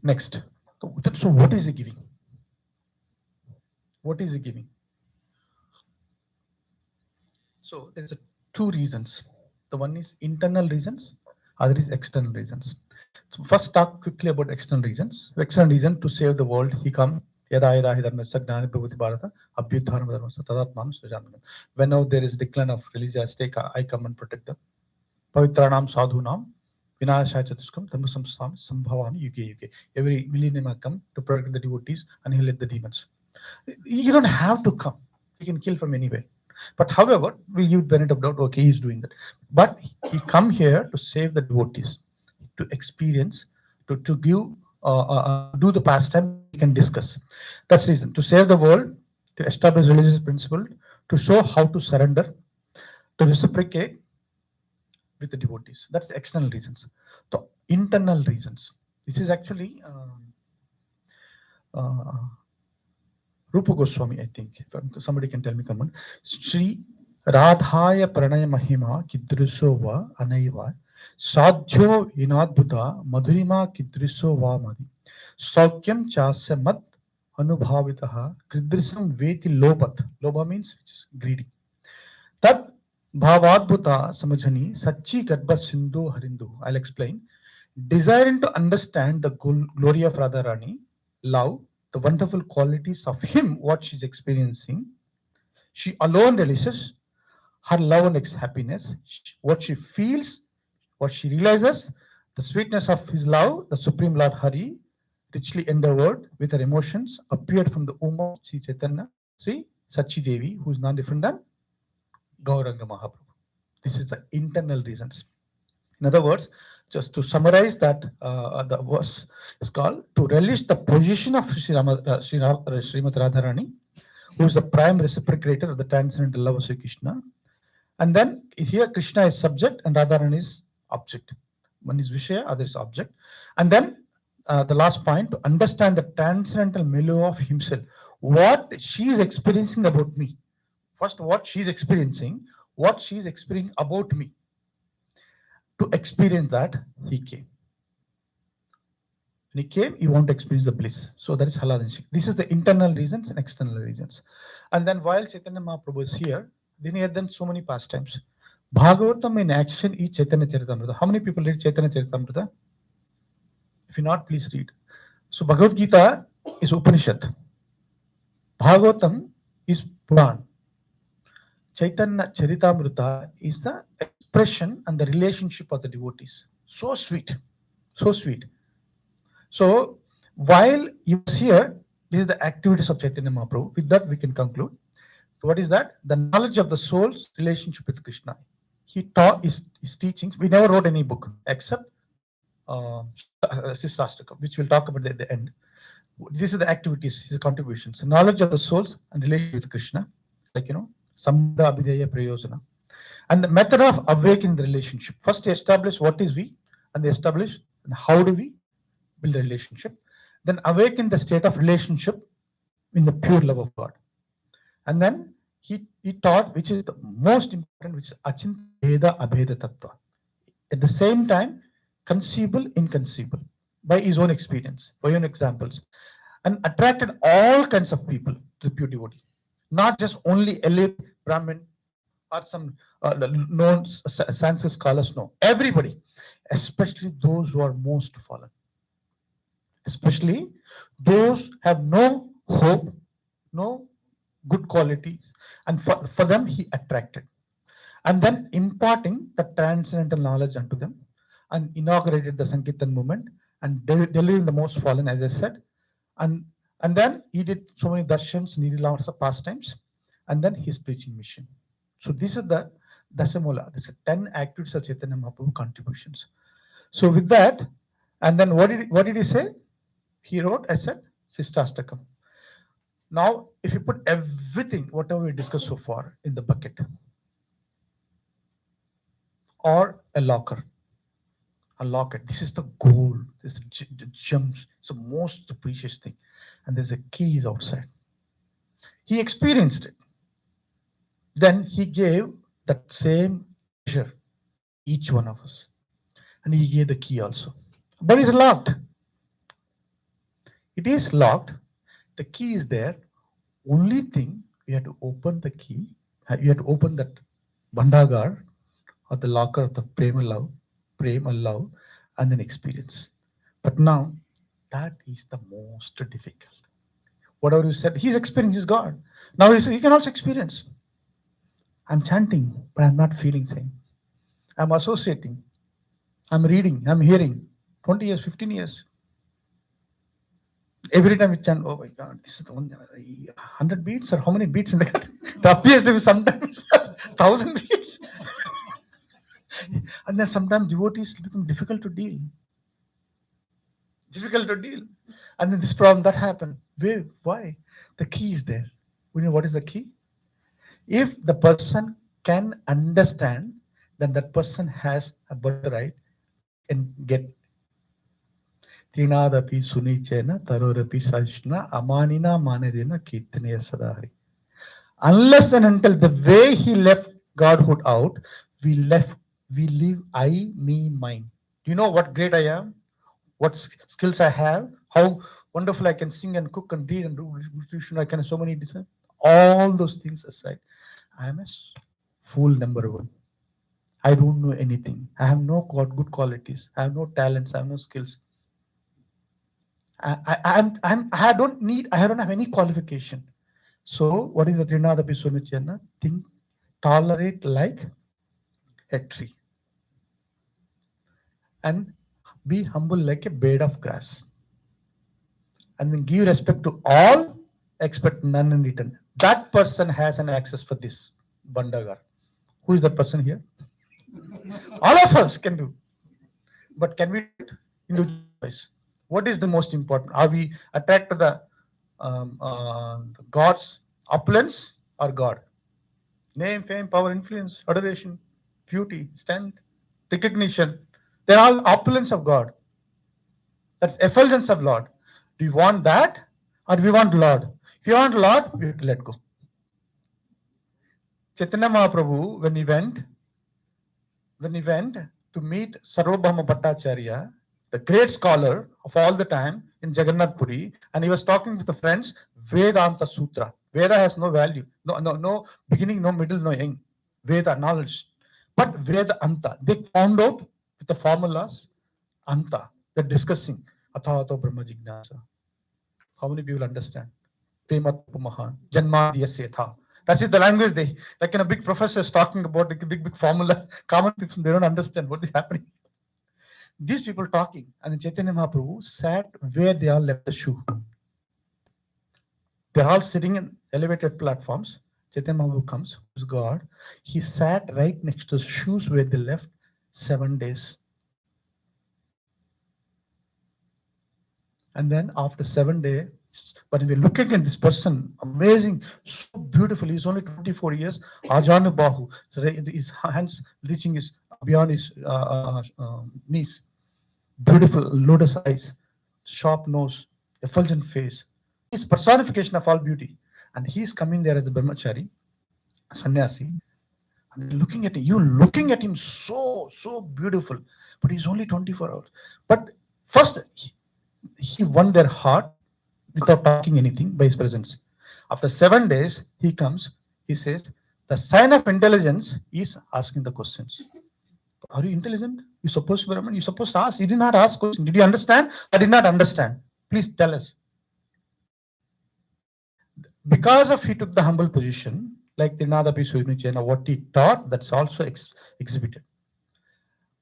next. So what is he giving? What is he giving? So there's two reasons. The one is internal reasons, other is external reasons. So first talk quickly about external reasons. External reason to save the world, he come. Whenever there is decline of religious stake, I come and protect them. Pavitranam sadhunam vinashaya chatuskam dhammasam sambhavami yuge. Every millennium I come to protect the devotees and he'll let the demons. You don't have to come. You can kill from anywhere. But however, we give benefit of doubt, okay, he's doing that. But he come here to save the devotees, to experience, to give, do the pastime we can discuss. That's the reason. To save the world, to establish religious principle, to show how to surrender, to reciprocate with the devotees. That's the external reasons. The internal reasons. This is actually Rupa Goswami, I think. If somebody can tell me, come on. Sri Radhaya Pranaya Mahima Kidrisova Anaiva Sadhyo Inadbhuta Madhurima Kidrisova Madi Saukyam Chasya Mat Anubhavitaha Kridrisam Veti Lobat. Loba means which is greedy. Tat Bhavadbhuta Samajhani Sachi Garbha Sindhu Harindu. I'll explain. Desiring to understand the glory of Radharani, love, the wonderful qualities of him, what she's experiencing, she alone realizes her love and happiness, what she feels, what she realizes, the sweetness of his love, the Supreme Lord Hari, richly endowed with her emotions, appeared from the womb of Sri Chaitanya, Sri Sachi Devi, who is none different than Gauranga Mahaprabhu. This is the internal reasons. In other words, just to summarize that, the verse is called to relish the position of Srimati Radharani, who is the prime reciprocator of the transcendental love of Sri Krishna. And then here Krishna is subject and Radharani is object. One is Vishaya, other is object. And then the last point, to understand the transcendental milieu of himself, what she is experiencing about me. First, what she is experiencing about me. To experience that, he came. When he came, he wanted to experience the bliss. So that is halal and shik. This is the internal reasons and external reasons. And then while Chaitanya Mahaprabhu is here, then he had done so many pastimes. Bhagavatam in action is Chaitanya Charitamrita. How many people read Chaitanya Charitamrita? If you not, please read. So Bhagavad Gita is Upanishad. Bhagavatam is Puran. Chaitanya Charitamrita is the expression and the relationship of the devotees. So sweet. So sweet. So while he was here, this is the activities of Chaitanya Mahaprabhu. With that, we can conclude. So what is that? The knowledge of the soul's relationship with Krishna. He taught his teachings. We never wrote any book except Sisastakam, which we'll talk about at the end. These are the activities, his contributions. The knowledge of the souls and relationship with Krishna, like Sambandha Abhideya Prayojana. And the method of awakening the relationship. First, establish what is we, and they establish how do we build the relationship. Then awaken the state of relationship in the pure love of God. And then he taught, which is the most important, which is Achintya Veda Abheda Tattva. At the same time, conceivable, inconceivable, by his own experience, by his own examples, and attracted all kinds of people to the pure devotee. Not just only elite Brahmin or some known Sanskrit scholars, no. Everybody, especially those who are most fallen. Especially those have no hope, no good qualities, and for them he attracted. And then imparting the transcendental knowledge unto them, and inaugurated the Sankirtan movement, and delivering the most fallen, as I said. And then he did so many darshans, he did lots of pastimes, and then his preaching mission. So these are the Dasamola, these are 10 activities of Chaitanya Mahaprabhu contributions. So with that, and then what did he say? He wrote, I said, Sistastakam. Now, if you put everything, whatever we discussed so far, in the bucket, or a locker, a locket, this is the gold, this is the gems, it's the most precious thing. And there's a keys outside. He experienced it. Then he gave that same treasure, each one of us. And he gave the key also. But it's locked. It is locked. The key is there. Only thing, we have to open the key. You have to open that Bandagar or the locker of the prema love, and then experience. But now, that is the most difficult. Whatever you said, his experience is God. Now he can also experience. I'm chanting, but I'm not feeling same. I'm associating. I'm reading. I'm hearing. 20 years, 15 years. Every time we chant, oh my God, this is the 100 beats, or how many beats in the gut? It appears to be sometimes 1,000 beats. And then sometimes devotees become difficult to deal. Difficult to deal. And then this problem that happened. Why? The key is there. We know what is the key? If the person can understand, then that person has a birthright and get Trinadapi Sunichena, Tarorapi Sashna, Amanina Manadina, Kirtanaya Sadari. Unless and until the way he left Godhood out, we live I, me, mine. Do you know what great I am? What skills I have? How wonderful I can sing and cook and read and do distribution. I can so many design. All those things aside, I am a fool number one. I don't know anything. I have no good qualities. I have no talents. I have no skills. I don't have any qualification. So what is the Trinadapi Sunachana? tolerate like a tree, and be humble like a blade of grass, and then give respect to all, expect none in return. That person has an access for this Bandagar. Who is that person here? All of us can do. But can we do it? Individual choice. What is the most important? Are we attached to the God's opulence or God? Name, fame, power, influence, adoration, beauty, strength, recognition. They're all opulence of God. That's effulgence of Lord. Do you want that or do we want Lord? If you want Lord, we have to let go. Chaitanya Mahaprabhu, when he went to meet Sarvabhauma Bhattacharya, the great scholar of all the time in Jagannath Puri, and he was talking with the friends, Vedanta Sutra. Veda has no value, no beginning, no middle, no end. Veda, knowledge. But Veda Anta, they found out with the formulas, Anta, they're discussing Athato Brahma Jignasa. How many people understand? Prematapu Mahan, Janmadya Setha. That is the language they, like in a big professor is talking about the big formulas. Common people, they don't understand what is happening. These people talking, and Chaitanya Mahaprabhu sat where they all left the shoe. They're all sitting in elevated platforms. Chaitanya Mahaprabhu comes, who's God. He sat right next to the shoes where they left 7 days. And then after 7 days, but we're looking at this person, amazing, so beautiful. He's only 24 years, Ajanu Bahu. So his hands reaching his beyond his knees. Beautiful lotus eyes, sharp nose, effulgent face. He's personification of all beauty. And he's coming there as a brahmachari, sannyasi. And looking at him, you looking at him so beautiful. But he's only 24 hours. But first, he won their heart without talking anything by his presence. After 7 days, he comes, he says, the sign of intelligence is asking the questions. Are you intelligent? You're supposed to be Brahman, you're supposed to ask. You did not ask questions. Did you understand? I did not understand. Please tell us. Because of he took the humble position, like the Nadapi Sujnichena, what he taught, that's also exhibited.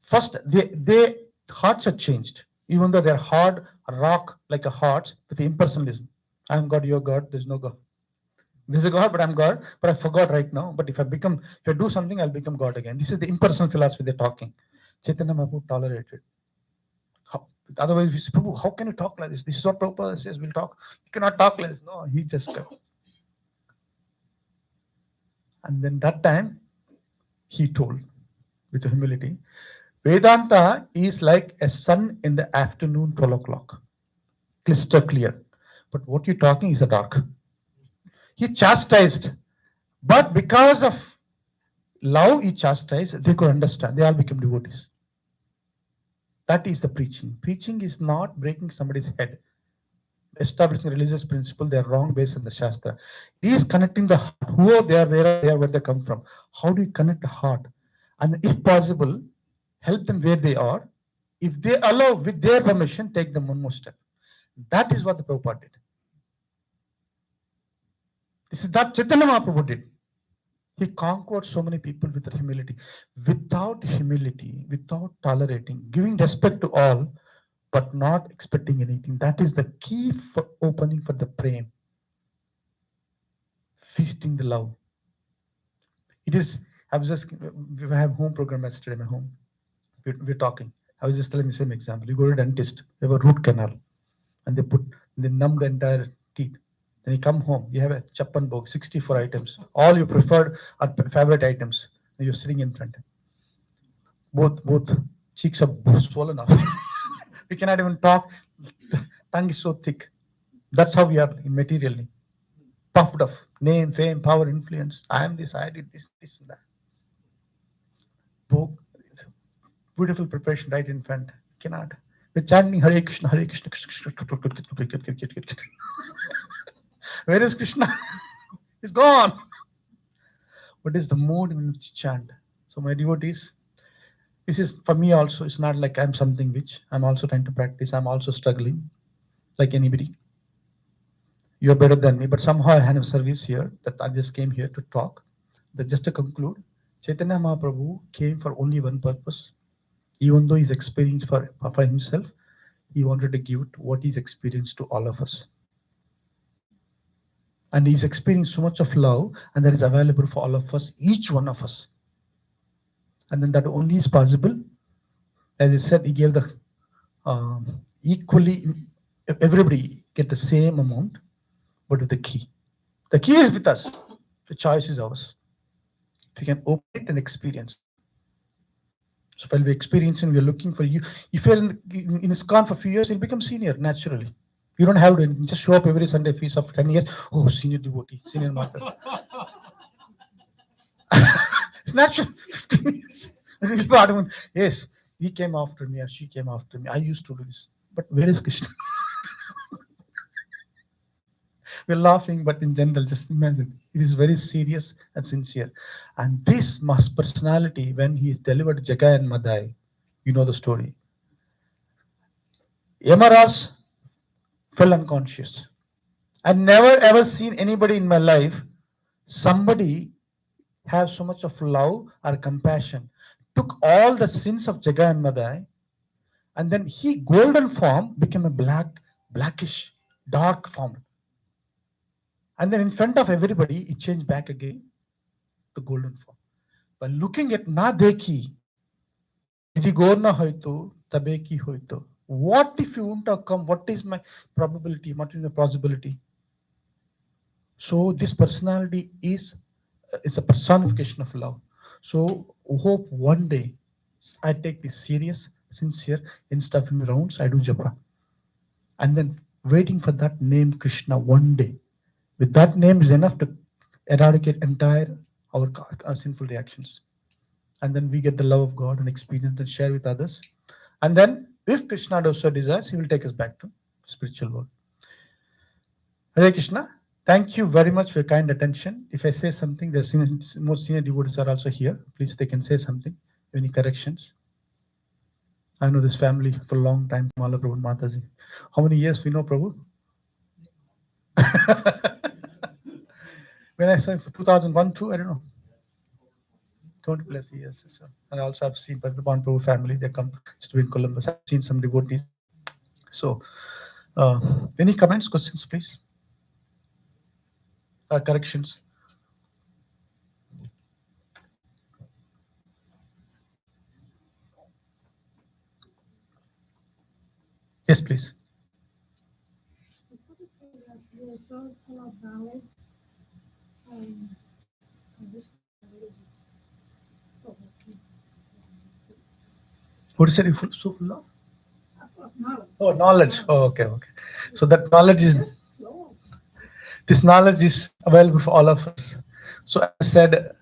First, their hearts are changed. Even though they're hard rock like a heart with impersonalism. I'm God, you're God, there's no God. There's a God, but I'm God, but I forgot right now. But if I do something, I'll become God again. This is the impersonal philosophy they're talking. Chaitanya Mahaprabhu tolerated. Otherwise, we say, Prabhu, how can you talk like this? This is what Prabhupada says, we'll talk. You cannot talk like this. No, he just and then that time, he told with humility, Vedanta is like a sun in the afternoon, 12 o'clock. Crystal clear. But what you're talking is a dark. He chastised. But because of love, he chastised. They could understand. They all became devotees. That is the preaching. Preaching is not breaking somebody's head. Establishing religious principle, they are wrong based on the Shastra. He is connecting the heart. Who are they are, where they come from. How do you connect the heart? And if possible, help them where they are. If they allow, with their permission, take them one more step. That is what the Prabhupada did. This is that Chaitanya Mahaprabhu did. He conquered so many people with humility. Without humility, without tolerating, giving respect to all, but not expecting anything. That is the key for opening for the prem. Feasting the love. It is, we have home program yesterday in my home. We're talking. I was just telling the same example. You go to a dentist, you have a root canal, and they numb the entire teeth. Then you come home, you have a chappan book, 64 items, all your preferred or favorite items. And you're sitting in front. Both cheeks are swollen up. We cannot even talk. The tongue is so thick. That's how we are materially. Puffed up. Name, fame, power, influence. I am this, I did this, and that. Book. Beautiful preparation right in front. Cannot. We're chanting Hare Krishna, Hare Krishna, Krishna. Where is Krishna? He's gone. What is the mood in which you chant? So my devotees, this is for me also. It's not like I'm something which I'm also trying to practice. I'm also struggling, like anybody. You're better than me, but somehow I had a service here that I just came here to talk. Just to conclude, Chaitanya Mahaprabhu came for only one purpose. Even though he's experienced for himself, he wanted to give what he's experienced to all of us. And he's experienced so much of love, and that is available for all of us, each one of us. And then that only is possible. As I said, he gave the equally, everybody get the same amount, but with the key. The key is with us. The choice is ours. We can open it and experience. So while we're experiencing, we're looking for you. If you're in ISKCON for a few years, you'll become senior naturally. You don't have to just show up every Sunday feast of 10 years. Oh, senior devotee, senior master. It's natural. 15 years. Yes, he came after me or she came after me. I used to do this. But where is Krishna? We're laughing, but in general, just imagine. It is very serious and sincere. And this personality, when he is delivered to Jagai and Madai, you know the story. Yamaras fell unconscious. I never ever seen anybody in my life, somebody have so much of love or compassion, took all the sins of Jagai and Madai, and then he, golden form, became a blackish, dark form. And then in front of everybody, it changed back again, the golden form. By looking at na dekhi, idi gorna hoito, tabeki hoito. What if you won't have come? What is my probability? What is the possibility? So this personality is a personification of love. So hope one day I take this serious, sincere. Instead of in rounds, I do japa, and then waiting for that name Krishna one day. With that name is enough to eradicate entire our sinful reactions, and then we get the love of God and experience and share with others. And then, if Krishna does so desires, he will take us back to spiritual world. Hare Krishna. Thank you very much for your kind attention. If I say something, the more senior devotees are also here. Please, they can say something. Any corrections? I know this family for a long time, Mahaprabhu and Mataji. How many years we know Prabhu? When I say for 2001, 2, I don't know. 20 plus years. So. And I also have seen the Mahaprabhu family. They come to in Columbus. I've seen some devotees. So, any comments, questions, please? Corrections? Yes, please. You're so full of knowledge. I wish What is it? So full of? knowledge. Oh, knowledge. Oh, okay, okay. So that knowledge is, this knowledge is available for all of us. So as I said,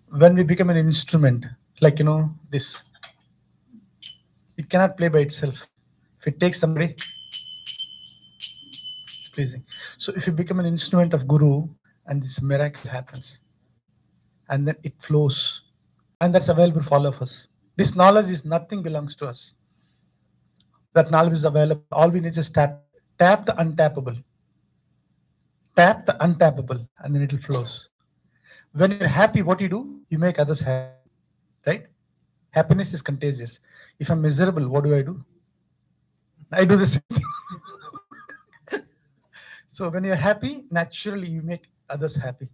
when we become an instrument, like this, it cannot play by itself. If it takes somebody, it's pleasing. So if you become an instrument of Guru, and this miracle happens, and then it flows, and that's available for all of us. This knowledge is nothing belongs to us. That knowledge is available. All we need is tap the untappable. Tap the untappable, and then it will flows. When you're happy, what do? You make others happy, right? Happiness is contagious. If I'm miserable, what do? I do the same thing. So when you're happy, naturally you make others happy,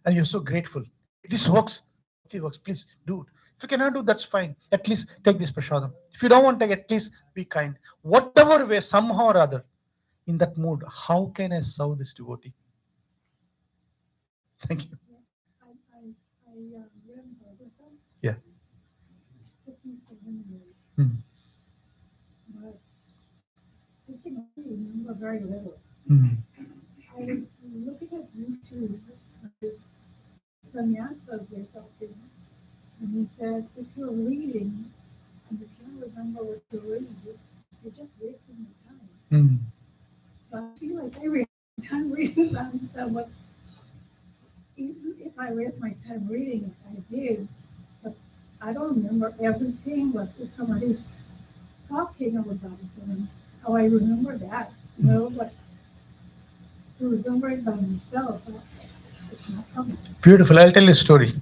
and you're so grateful. This works. It works. Please do it. If you cannot do, that's fine. At least take this prasadam. If you don't want to take, at least be kind. Whatever way, somehow or other, in that mood, how can I serve this devotee? Thank you. I read Bhagavatam. Yeah. It took me 7 years. Mm. But I can only remember very little. Mm. I was looking at YouTube, this sannyasa was talking, and he said, if you're reading and you can't remember what you're reading, you're just wasting your time. Mm. So I feel like every time reading, I understand what, even if I waste my time reading, I did, but I don't remember everything, but if somebody's talking about it, how I remember that, but to remember it by myself, it's it's not coming. Beautiful. I'll tell you a story.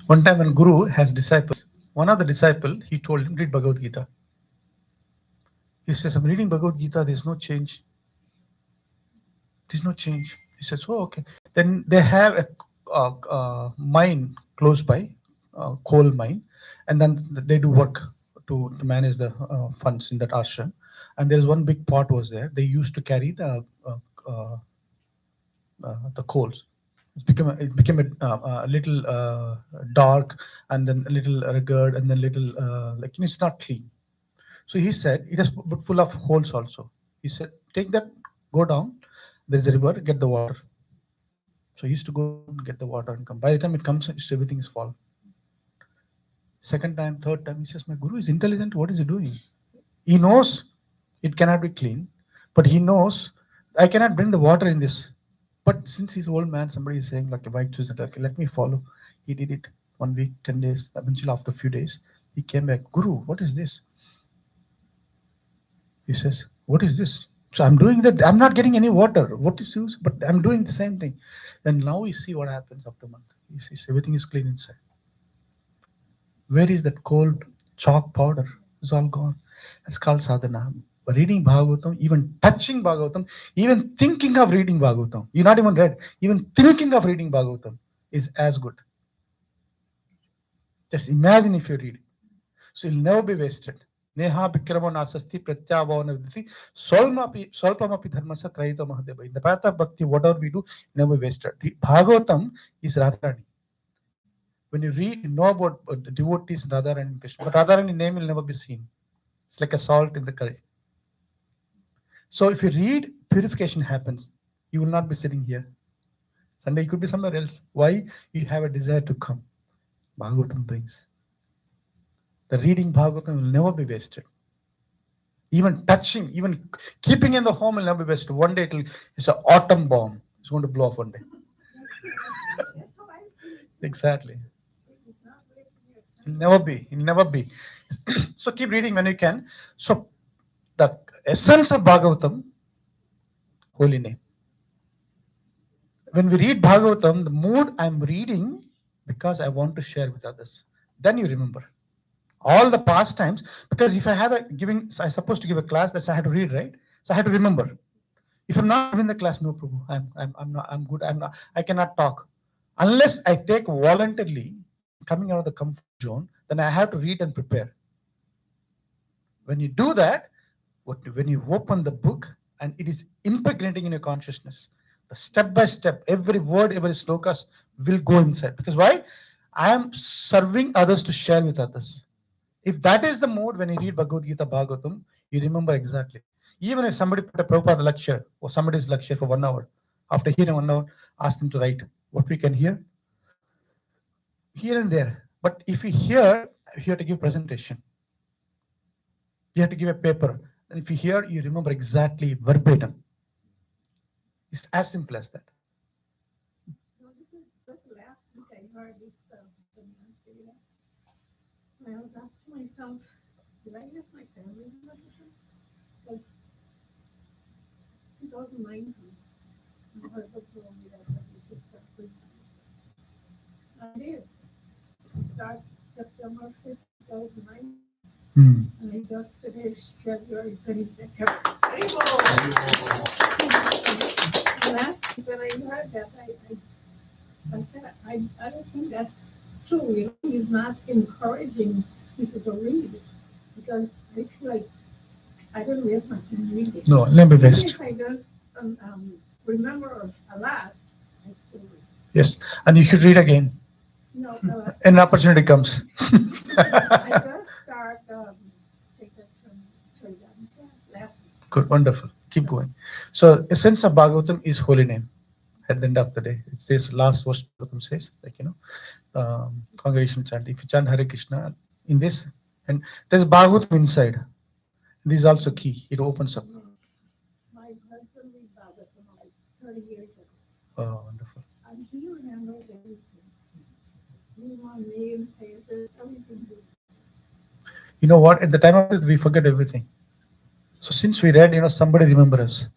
One time when Guru has disciples, one of the disciple, he told him, read Bhagavad Gita. He says, I'm reading Bhagavad Gita, there's no change. There's no change. He says, oh, okay. Then they have a mine close by, coal mine, and then they do work to manage the funds in that ashram. And there's one big pot was there. They used to carry the coals. It became a little dark, and then a little rugged, and then little it's not clean. So he said it is full of holes also. He said, take that, go down. There's a river, get the water. So he used to go down, get the water, and come. By the time it comes, everything is fallen. Second time, third time, he says, my Guru is intelligent. What is he doing? He knows it cannot be clean, but he knows I cannot bring the water in this. But since he's old man, somebody is saying, like a white choose, okay, let me follow. He did it 1 week, 10 days. Eventually, after a few days, he came back. Guru, what is this? He says, what is this? So I'm doing that. I'm not getting any water. What is this? But I'm doing the same thing. Then now you see what happens after a month. He sees everything is clean inside. Where is that cold chalk powder? It's all gone. That's called sadhana. Reading Bhagavatam, even touching Bhagavatam, even thinking of reading Bhagavatam. You not even read. Even thinking of reading Bhagavatam is as good. Just imagine if you read it. So you'll never be wasted. Neha Bikramo Nasasti Pratyavana Vidhi Solpamapi Dharmasa Traita Mahadeva. In the path of bhakti, whatever we do, never wasted. Bhagavatam is Radharani. When you read, you know about the devotees Radharani and Krishna, but Radharani name will never be seen. It's like a salt in the curry. So if you read, purification happens. You will not be sitting here. Sunday you could be somewhere else. Why? You have a desire to come. Bhagavatam brings. The reading Bhagavatam will never be wasted. Even touching, even keeping in the home will never be wasted. One day it's an autumn bomb. It's going to blow off one day. That's how I see it. Exactly. It's not wasting your time. It'll never be. It'll never be. So keep reading when you can. So the essence of Bhagavatam, holy name. When we read Bhagavatam, the mood I'm reading because I want to share with others. Then you remember all the past times. Because if I have I'm supposed to give a class, that's I have to read, right? So I have to remember. If I'm not giving the class, no Prabhu, I'm good. I cannot talk unless I take voluntarily coming out of the comfort zone. Then I have to read and prepare. When you do that, when you open the book and it is impregnating in your consciousness, the step by step, every word, every slokas will go inside. Because why? I am serving others to share with others. If that is the mode when you read Bhagavad Gita, Bhagavatam, you remember exactly. Even if somebody put a Prabhupada lecture or somebody's lecture for 1 hour, after hearing 1 hour, ask them to write what we can hear, here and there. But if you hear, you have to give presentation. You have to give a paper. And if you hear, you remember exactly verbatim. It's as simple as that. No, this last week I heard this man say that. I was asking myself, did I miss my family membership? Because 2019, my husband told me that we should start preaching. I did. Start September 5th, 2009. And I just finished February 22nd. Last week when I heard that, I said, I don't think that's true. You know, he's not encouraging people to read because I feel like I don't waste my time reading. No, let me best. If I don't remember a lot, I still read. Yes, and you should read again. No, An opportunity comes. I just start take that from Chaitanya last week. Good, wonderful. Keep going. So, essence of Bhagavatam is holy name. At the end of the day, it says last verse Bhagavatam says, congregation chant. If you chant Hare Krishna in this, and there's Bhagavatam inside. This is also key. It opens up. My husband read Bhagavatam like 30 years ago. Oh, wonderful. And he remembers everything. Names, faces, everything. You know what? At the time of this, we forget everything. So since we read, somebody remember us.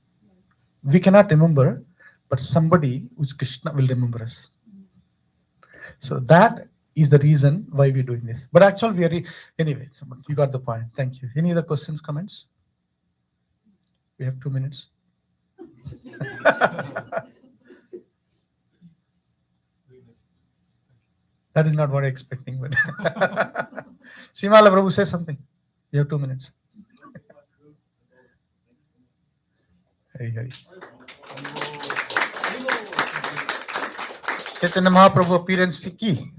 We cannot remember, but somebody who's Krishna will remember us. So that is the reason why we're doing this. But actually, we are anyway. You got the point. Thank you. Any other questions, comments? We have 2 minutes. That is not what I'm expecting. But Shimala Prabhu, say something. You have 2 minutes. Hari Hari. Chaitanya Mahaprabhu appearance ki,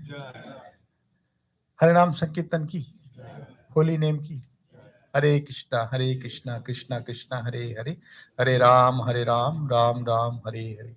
Harinam Sankirtan ki, holy name ki. Hare Krishna, Krishna Krishna, Hare Hare, Hare Ram, Ram Ram, Hare Hare.